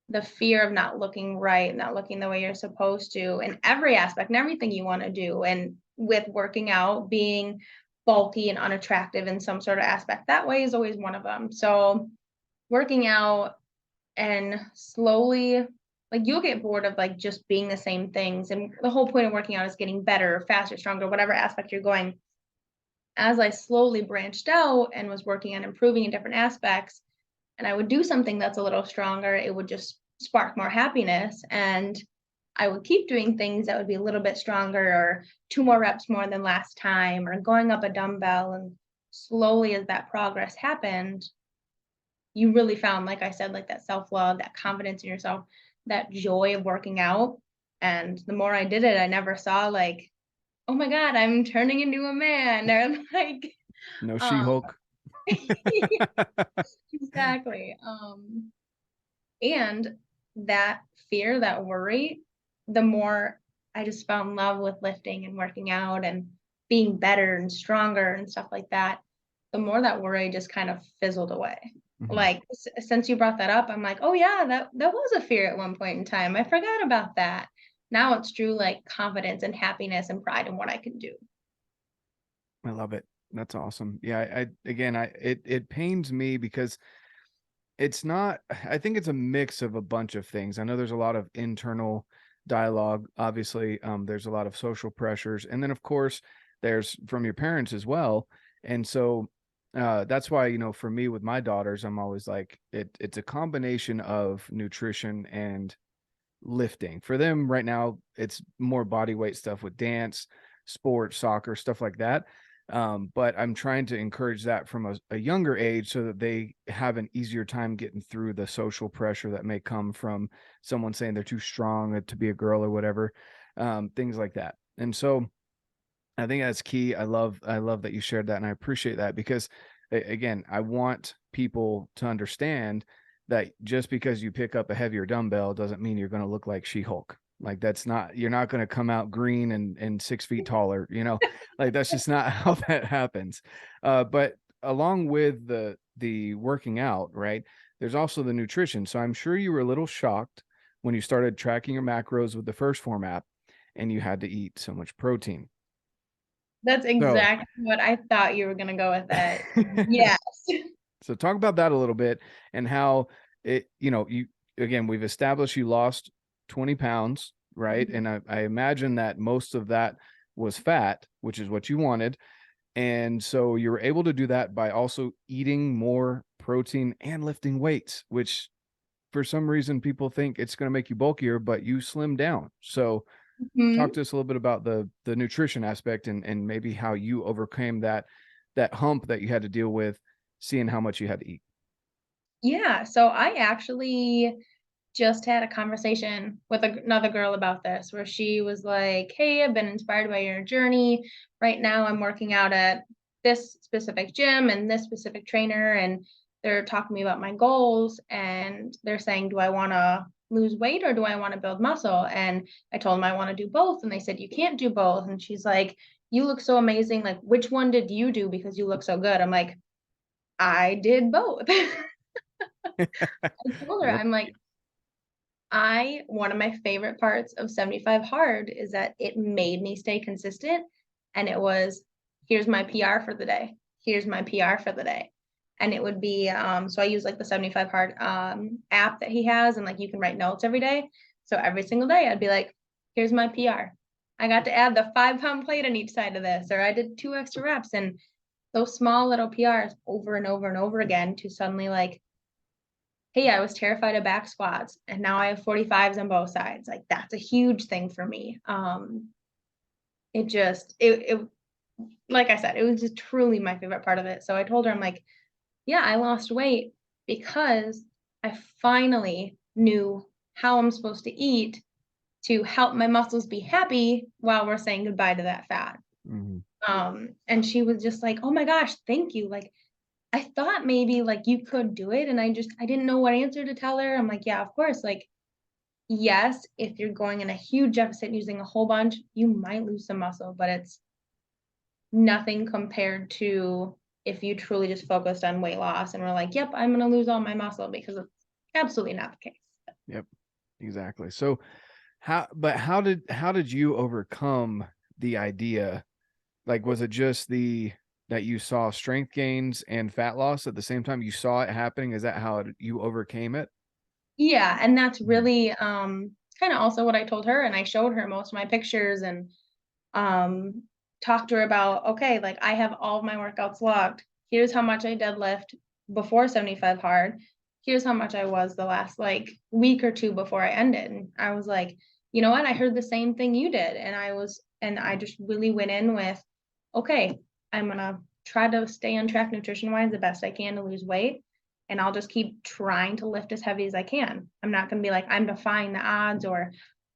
the fear of not looking right, not looking the way you're supposed to in every aspect and everything you want to do. And with working out, being bulky and unattractive in some sort of aspect, that way is always one of them. So working out and slowly, like, you'll get bored of like just being the same things. And the whole point of working out is getting better, faster, stronger, whatever aspect you're going. As I slowly branched out and was working on improving in different aspects, and I would do something that's a little stronger, it would just spark more happiness. And I would keep doing things that would be a little bit stronger, or 2 more reps more than last time, or going up a dumbbell. And slowly, as that progress happened, you really found, like I said, like that self love, that confidence in yourself, that joy of working out. And the more I did it, I never saw like, oh my God, I'm turning into a man, or like, No um, She-Hulk. exactly. And that fear, that worry, the more I just fell in love with lifting and working out and being better and stronger and stuff like that, the more that worry just kind of fizzled away. Mhm. Like, since you brought that up, I'm like, oh yeah, that was a fear at one point in time. I forgot about that. Now it's true like confidence and happiness and pride in what I can do. I love it. That's awesome. Yeah, again, it pains me because it's not, I think it's a mix of a bunch of things. I know there's a lot of internal dialogue, obviously. There's a lot of social pressures, and then of course there's from your parents as well. And so that's why, you know, for me with my daughters, I'm always like, it's a combination of nutrition and lifting. For them right now, it's more body weight stuff with dance, sports, soccer, stuff like that. But I'm trying to encourage that from a younger age so that they have an easier time getting through the social pressure that may come from someone saying they're too strong to be a girl or whatever, things like that. And so I think that's key. I love that you shared that, and I appreciate that, because again, I want people to understand that just because you pick up a heavier dumbbell doesn't mean you're going to look like She-Hulk. Like, that's not, you're not going to come out green and 6 feet taller, you know, like that's just not how that happens. But along with the working out, right, there's also the nutrition. So I'm sure you were a little shocked when you started tracking your macros with the first Phorm app and you had to eat so much protein. That's So exactly what I thought you were gonna go with that. Yes. so talk about that a little bit, and how it, you know, you, again, we've established you lost 20 pounds, right? And I imagine that most of that was fat, which is what you wanted. And so you were able to do that by also eating more protein and lifting weights, which for some reason people think it's going to make you bulkier, but you slim down. So talk Mhm. to us a little bit about the nutrition aspect, and maybe how you overcame that hump that you had to deal with, seeing how much you had to eat. Yeah, so I actually just had a conversation with another girl about this, where she was like, "Hey, I've been inspired by your journey. Right now, I'm working out at this specific gym and this specific trainer, and they're talking to me about my goals. And they're saying, do I want to lose weight or do I want to build muscle?" And I told them I want to do both, and they said, "You can't do both." And she's like, "You look so amazing. Like, which one did you do because you look so good?" I'm like, "I did both." I told her, Yep. I'm like, one of my favorite parts of 75 Hard is that it made me stay consistent. And it was, here's my PR for the day. Here's my PR for the day. And it would be, so I use like the 75 Hard app that he has, and like you can write notes every day. So every single day I'd be like, here's my PR. I got to add the 5-pound plate on each side of this, or I did 2 extra reps. And those small little PRs over and over and over again to suddenly like, hey, I was terrified of back squats and now I have 45s on both sides. Like that's a huge thing for me. It just it like I said, it was just truly my favorite part of it. So I told her, I'm like, yeah, I lost weight because I finally knew how I'm supposed to eat to help my muscles be happy while we're saying goodbye to that fat. Mhm. And she was just like, oh my gosh, thank you. Like, I thought maybe like you could do it. And I didn't know what answer to tell her. I'm like, yeah, of course. Like, yes, if you're going in a huge deficit and using a whole bunch, you might lose some muscle, but it's nothing compared to if you truly just focused on weight loss and were like, yep, I'm going to lose all my muscle, because it's absolutely not the case. Yep, exactly. So how did you overcome the idea? Like, was it just that you saw strength gains and fat loss at the same time? You saw it happening. Is that how you overcame it? Yeah, and that's Mhm. really kind of also what I told her, and I showed her most of my pictures and um talked to her about, okay, like I have all of my workouts logged. Here's how much I deadlift before 75 hard. Here's how much I was the last like week or two before I ended. And I was like, you know what? I heard the same thing you did. And I just really went in with, okay, I'm gonna try to stay on track nutrition wise the best I can to lose weight. And I'll just keep trying to lift as heavy as I can. I'm not gonna be like, I'm defying the odds, or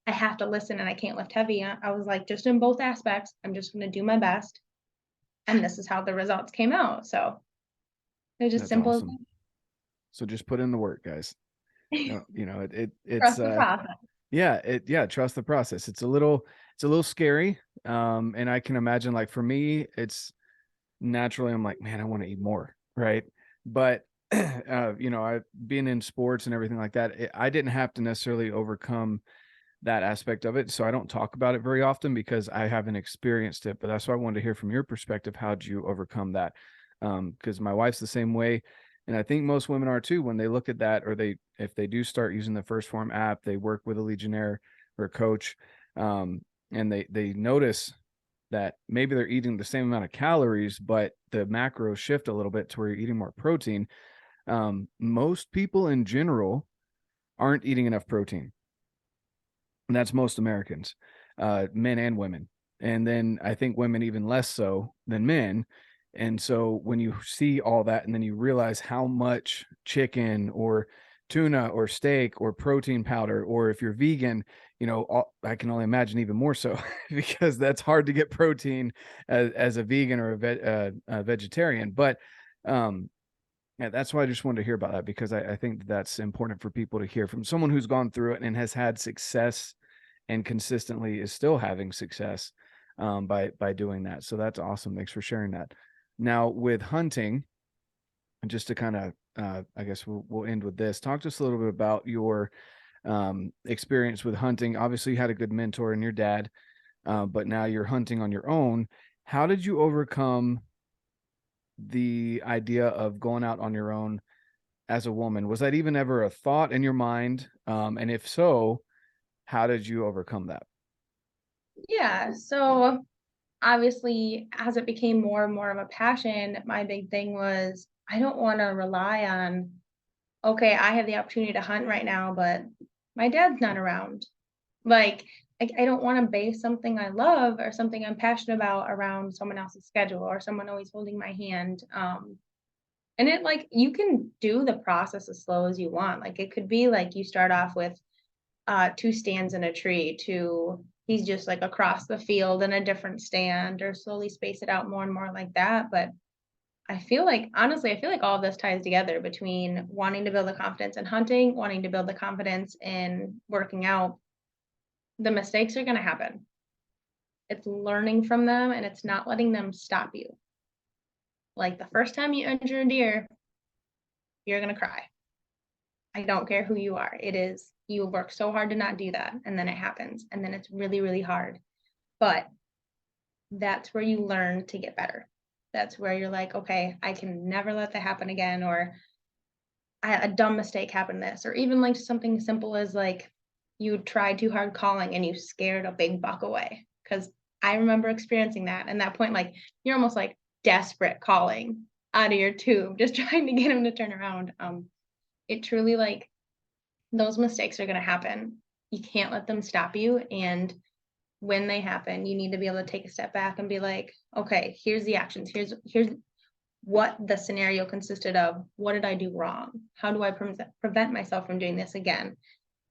I have to listen and I can't lift heavy. I was like, just in both aspects, I'm just going to do my best. And this is how the results came out. So it was just That's simple as awesome. So just put in the work, guys. that. No, it's Trust the process. yeah, trust the process. It's a little scary. And I can imagine, like, for me, it's naturally, I'm like, man, I want to eat more, right? But I've been in sports and everything like that. I didn't have to necessarily overcome that aspect of it, so I don't talk about it very often because I haven't experienced it. But that's why I wanted to hear from your perspective. How did you overcome that? Because my wife's the same way, and I think most women are too. When they look at that, or if they do start using the First Form app, they work with a Legionnaire or a coach, and they notice that maybe they're eating the same amount of calories, but the macros shift a little bit to where you're eating more protein. Most people in general aren't eating enough protein, and that's most Americans, men and women. And then I think women even less so than men. And so when you see all that, and then you realize how much chicken or tuna or steak or protein powder, or if you're vegan, I can only imagine even more so because that's hard to get protein as a vegan or a vegetarian. But yeah, that's why I just wanted to hear about that, because I think that's important for people to hear from someone who's gone through it and has had success and consistently is still having success by doing that. So that's awesome. Thanks for sharing that. Now, with hunting, just to kind of, I guess we'll end with this. Talk to us a little bit about your experience with hunting. Obviously, you had a good mentor in your dad, but now you're hunting on your own. How did you overcome the idea of going out on your own as a woman? Was that even ever a thought in your mind? And if so, how did you overcome that? Yeah. So obviously, as it became more and more of a passion, my big thing was I don't want to rely on, okay, I have the opportunity to hunt right now, but my dad's not around. Like, I don't want to base something I love or something I'm passionate about around someone else's schedule or someone always holding my hand. And it like you can do the process as slow as you want. Like it could be like you start off with two stands in a tree to he's just like across the field in a different stand, or slowly space it out more and more like that. But I feel like honestly, I feel like all of this ties together between wanting to build the confidence in hunting, wanting to build the confidence in working out. The mistakes are going to happen. It's learning from them and it's not letting them stop you. Like the first time you enter a deer, you're going to cry. I don't care who you are. It is, you work so hard to not do that. And then it happens. And then it's really, really hard. But that's where you learn to get better. That's where you're like, okay, I can never let that happen again. Or a dumb mistake happened this. Or even like something simple as like you tried too hard calling and you scared a big buck away. Because I remember experiencing that. And that point, like, you're almost like, desperate calling out of your tube, just trying to get them to turn around. It truly, like, those mistakes are going to happen. You can't let them stop you. And when they happen, you need to be able to take a step back and be like, okay, here's the actions. Here's what the scenario consisted of. What did I do wrong? How do I prevent myself from doing this again?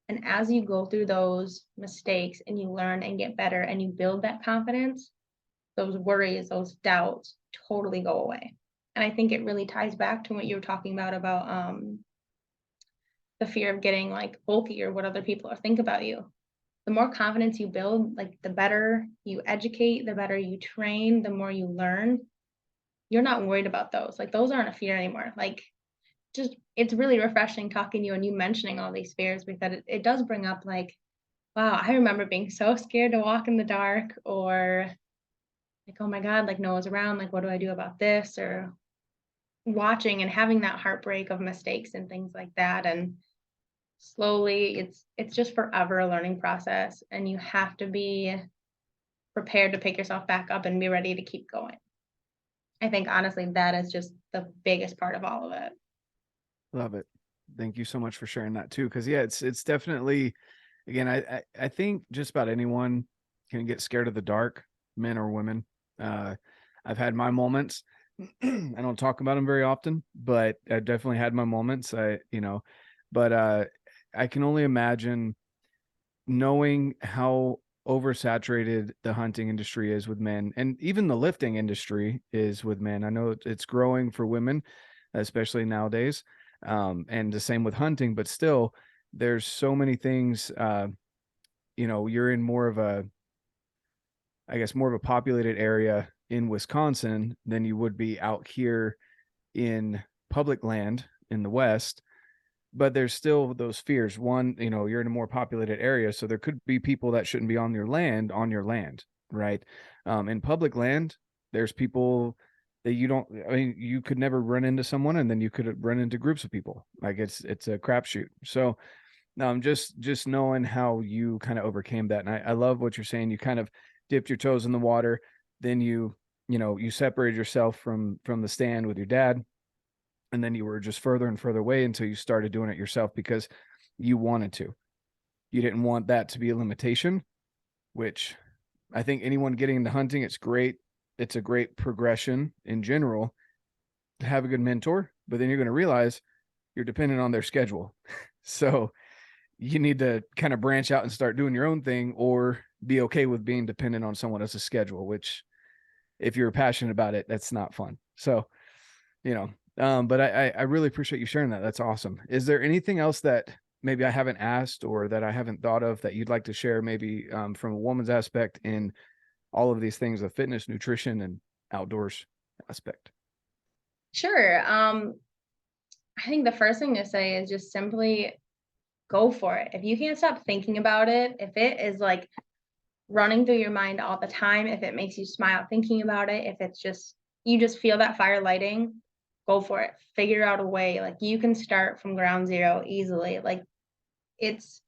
And as you go through those mistakes and you learn and get better and you build that confidence, those worries, those doubts totally go away. And I think it really ties back to what you were talking about the fear of getting like bulky or what other people think about you. The more confidence you build, like the better you educate, the better you train, the more you learn. You're not worried about those. Like those aren't a fear anymore. Like just, it's really refreshing talking to you and you mentioning all these fears, because it does bring up like, wow, I remember being so scared to walk in the dark, or like, oh my God, like no one's around. Like, what do I do about this? Or watching and having that heartbreak of mistakes and things like that. And slowly it's just forever a learning process, and you have to be prepared to pick yourself back up and be ready to keep going. I think honestly that is just the biggest part of all of it. Love it. Thank you so much for sharing that too. Cause yeah, it's definitely, again, I think just about anyone can get scared of the dark, men or women. I've had my moments. I don't talk about them very often, but I definitely had my moments. But I can only imagine knowing how oversaturated the hunting industry is with men, and even the lifting industry is with men. I know it's growing for women, especially nowadays. And the same with hunting, but still there's so many things, you're in more of a, I guess, more of a populated area in Wisconsin than you would be out here in public land in the West. But there's still those fears. One, you're in a more populated area, so there could be people that shouldn't be on your land, right? In public land, there's people that you could never run into someone, and then you could run into groups of people. Like it's a crapshoot. So just knowing how you kind of overcame that. And I love what you're saying. You kind of dipped your toes in the water, then you separated yourself from the stand with your dad, and then you were just further and further away until you started doing it yourself because you wanted to. You didn't want that to be a limitation, which I think anyone getting into hunting, it's great. It's a great progression in general to have a good mentor, but then you're going to realize you're dependent on their schedule. So you need to kind of branch out and start doing your own thing, or be okay with being dependent on someone else's schedule, which if you're passionate about it, that's not fun. So, but I really appreciate you sharing that. That's awesome. Is there anything else that maybe I haven't asked or that I haven't thought of that you'd like to share, maybe from a woman's aspect in all of these things of fitness, nutrition, and outdoors aspect? Sure. I think the first thing to say is just simply go for it. If you can't stop thinking about it, if it is like running through your mind all the time, if it makes you smile thinking about it, if it's just, you just feel that fire lighting, go for it. Figure out a way. Like you can start from ground zero easily. Like it's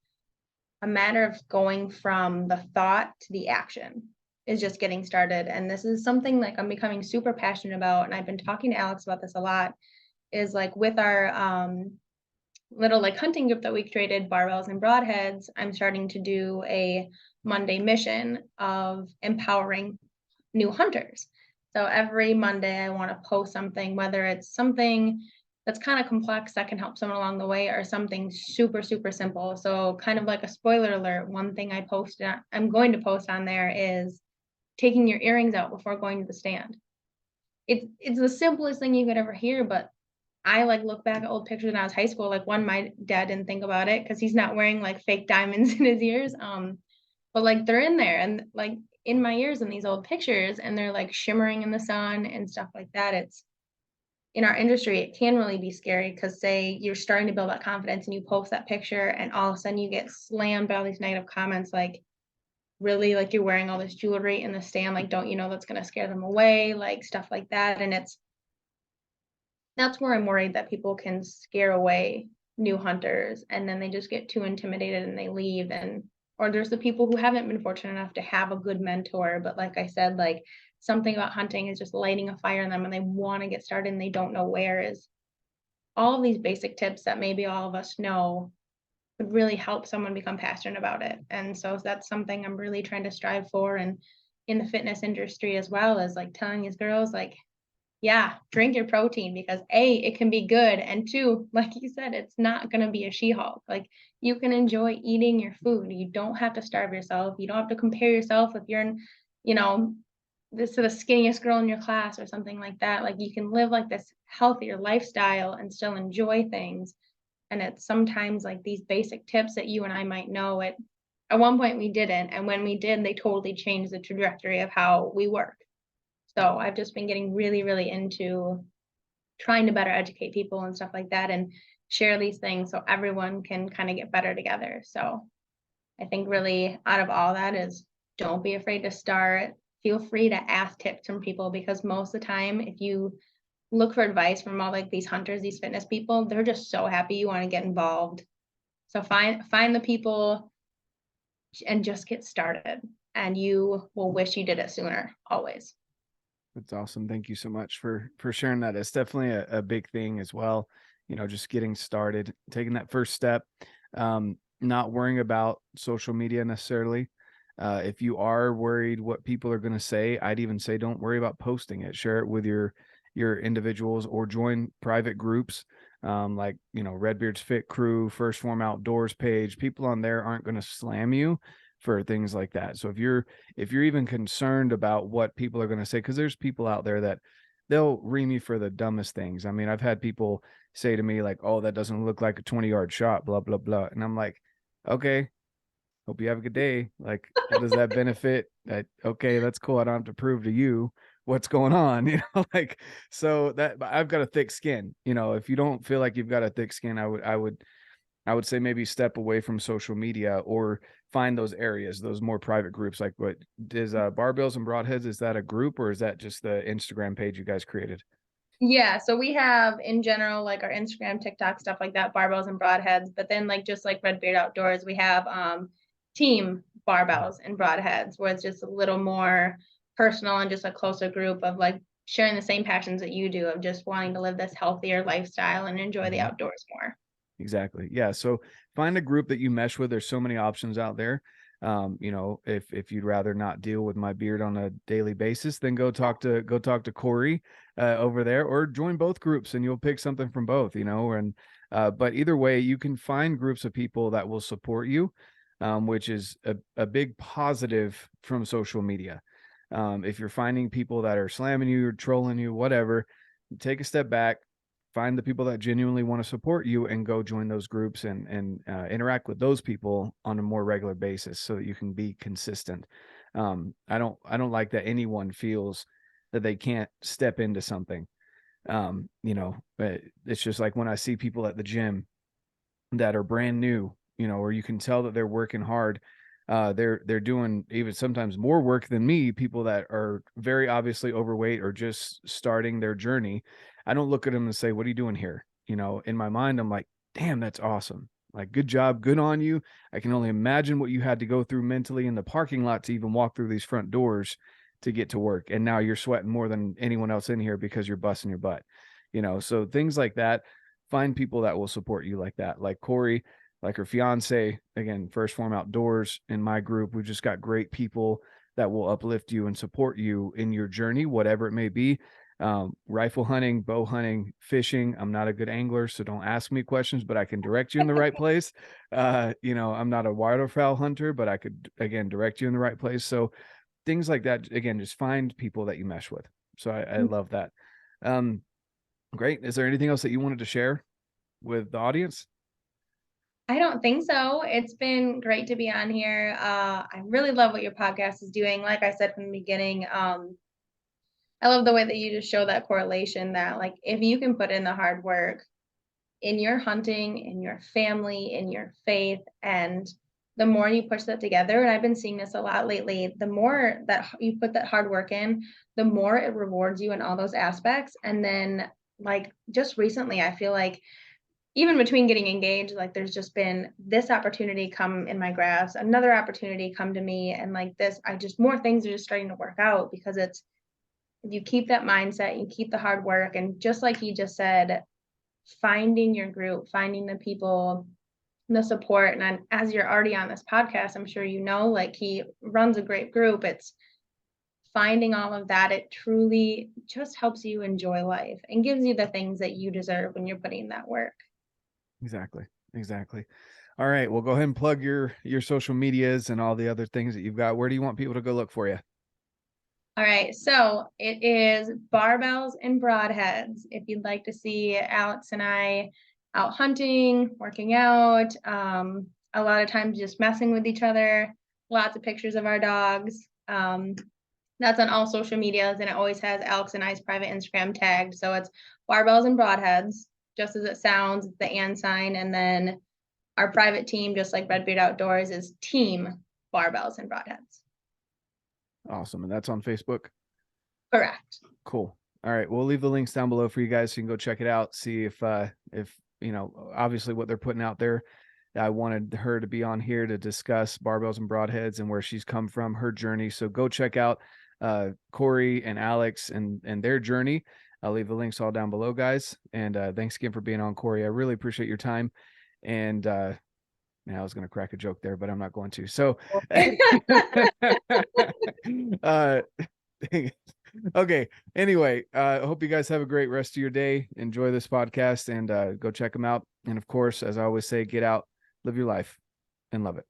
a matter of going from the thought to the action, is just getting started. And this is something like I'm becoming super passionate about. And I've been talking to Alex about this a lot, is like with our little like hunting group that we created, Barbells and Broadheads, I'm starting to do a Monday mission of empowering new hunters. So every Monday I want to post something, whether it's something that's kind of complex that can help someone along the way, or something super, super simple. So kind of like a spoiler alert, one thing I'm going to post on there is taking your earrings out before going to the stand. It's the simplest thing you could ever hear, but I like look back at old pictures when I was high school. Like one, my dad didn't think about it because he's not wearing like fake diamonds in his ears. But like they're in there and like in my ears in these old pictures, and they're like shimmering in the sun and stuff like that. It's in our industry, it can really be scary because say you're starting to build that confidence and you post that picture and all of a sudden you get slammed by all these negative comments like, really, like you're wearing all this jewelry in the stand, like don't you know that's going to scare them away, like stuff like that. And that's where I'm worried that people can scare away new hunters and then they just get too intimidated and they leave. And or there's the people who haven't been fortunate enough to have a good mentor, but like I said, like something about hunting is just lighting a fire in them and they want to get started and they don't know where, is all of these basic tips that maybe all of us know would really help someone become passionate about it. And so that's something I'm really trying to strive for. And in the fitness industry as well, as like telling these girls, like, yeah, drink your protein because A, it can be good. And two, like you said, it's not going to be a She-Hulk. Like, you can enjoy eating your food. You don't have to starve yourself. You don't have to compare yourself if you're in, you know, this to the skinniest girl in your class or something like that. Like, you can live like this healthier lifestyle and still enjoy things. And it's sometimes like these basic tips that you and I might know, at one point we didn't. And when we did, they totally changed the trajectory of how we work. So I've just been getting really, really into trying to better educate people and stuff like that and share these things so everyone can kind of get better together. So I think really out of all that is, don't be afraid to start. Feel free to ask tips from people, because most of the time, if you look for advice from all like these hunters, these fitness people, they're just so happy you want to get involved. So find the people and just get started, and you will wish you did it sooner, always. That's awesome. Thank you so much for sharing that. It's definitely a big thing as well. You know, just getting started, taking that first step, not worrying about social media necessarily. If you are worried what people are going to say, I'd even say don't worry about posting it. Share it with your individuals, or join private groups, like, you know, RedBeard's Fit Crew, First Phorm Outdoors page. People on there aren't going to slam you for things like that. So if you're even concerned about what people are going to say, because there's people out there that they'll ream you for the dumbest things. I mean, I've had people say to me like, "Oh, that doesn't look like a 20-yard shot," blah blah blah, and I'm like, okay, hope you have a good day. Like, what does that benefit? Okay, that's cool. I don't have to prove to you what's going on, you know, like, so that I've got a thick skin. You know, if you don't feel like you've got a thick skin, I would say maybe step away from social media, or find those areas, those more private groups. Like, what is Barbells and Broadheads? Is that a group, or is that just the Instagram page you guys created? Yeah, so we have in general like our Instagram, TikTok, stuff like that, barbells and broadheads. But then like just like RedBeard Outdoors, we have team barbells and broadheads, where it's just a little more personal and just a closer group of like sharing the same passions that you do, of just wanting to live this healthier lifestyle and enjoy the outdoors more. Exactly. Yeah. So find a group that you mesh with. There's so many options out there. You know, if you'd rather not deal with my beard on a daily basis, then go talk to Cori over there, or join both groups and you'll pick something from both, you know, and but either way, you can find groups of people that will support you, which is a big positive from social media. If you're finding people that are slamming you or trolling you, whatever, take a step back, find the people that genuinely want to support you, and go join those groups and interact with those people on a more regular basis, so that you can be consistent. I don't like that anyone feels that they can't step into something. You know, it's just like when I see people at the gym that are brand new, you know, or you can tell that they're working hard. They're doing even sometimes more work than me. People that are very obviously overweight or just starting their journey, I don't look at them and say, "What are you doing here?" You know, in my mind, I'm like, "Damn, that's awesome! Like, good job, good on you." I can only imagine what you had to go through mentally in the parking lot to even walk through these front doors to get to work, and now you're sweating more than anyone else in here because you're busting your butt. You know, so things like that. Find people that will support you like that, like Cori, like her fiance. Again, First Phorm Outdoors in my group. We've just got great people that will uplift you and support you in your journey, whatever it may be. Rifle hunting, bow hunting, fishing. I'm not a good angler, so don't ask me questions, but I can direct you in the right place. You know, I'm not a waterfowl hunter, but I could, again, direct you in the right place. So things like that, again, just find people that you mesh with. So I love that. Great. Is there anything else that you wanted to share with the audience? I don't think so. It's been great to be on here. I really love what your podcast is doing. Like I said from the beginning, I love the way that you just show that correlation, that like if you can put in the hard work in your hunting, in your family, in your faith, and the more you push that together, and I've been seeing this a lot lately, the more that you put that hard work in, the more it rewards you in all those aspects. And then like just recently, I feel like even between getting engaged, like there's just been this opportunity come in my grasp, another opportunity come to me, and like this, I just more things are just starting to work out because it's you keep that mindset, you keep the hard work, and just like he just said, finding your group, finding the people, the support. And then as you're already on this podcast, I'm sure you know, like he runs a great group. It's finding all of that. It truly just helps you enjoy life and gives you the things that you deserve when you're putting in that work. Exactly. All right, well, go ahead and plug your social medias and all the other things that you've got. Where do you want people to go look for you? All right, so it is Barbells and Broadheads. If you'd like to see Alex and I out hunting, working out, a lot of times just messing with each other, lots of pictures of our dogs. That's on all social medias, and it always has Alex and I's private Instagram tagged. So it's Barbells and Broadheads, just as it sounds, the and sign, and then our private team, just like RedBeard Outdoors, is Team Barbells and Broadheads. Awesome. And that's on Facebook? Correct. Cool. All right. We'll leave the links down below for you guys so you can go check it out. See if you know, obviously what they're putting out there. I wanted her to be on here to discuss Barbells and Broadheads and where she's come from, her journey. So go check out Cori and Alex and their journey. I'll leave the links all down below, guys. And thanks again for being on, Cori. I really appreciate your time. And I was going to crack a joke there, but I'm not going to. So, okay. Anyway, I hope you guys have a great rest of your day. Enjoy this podcast and go check them out. And of course, as I always say, get out, live your life, and love it.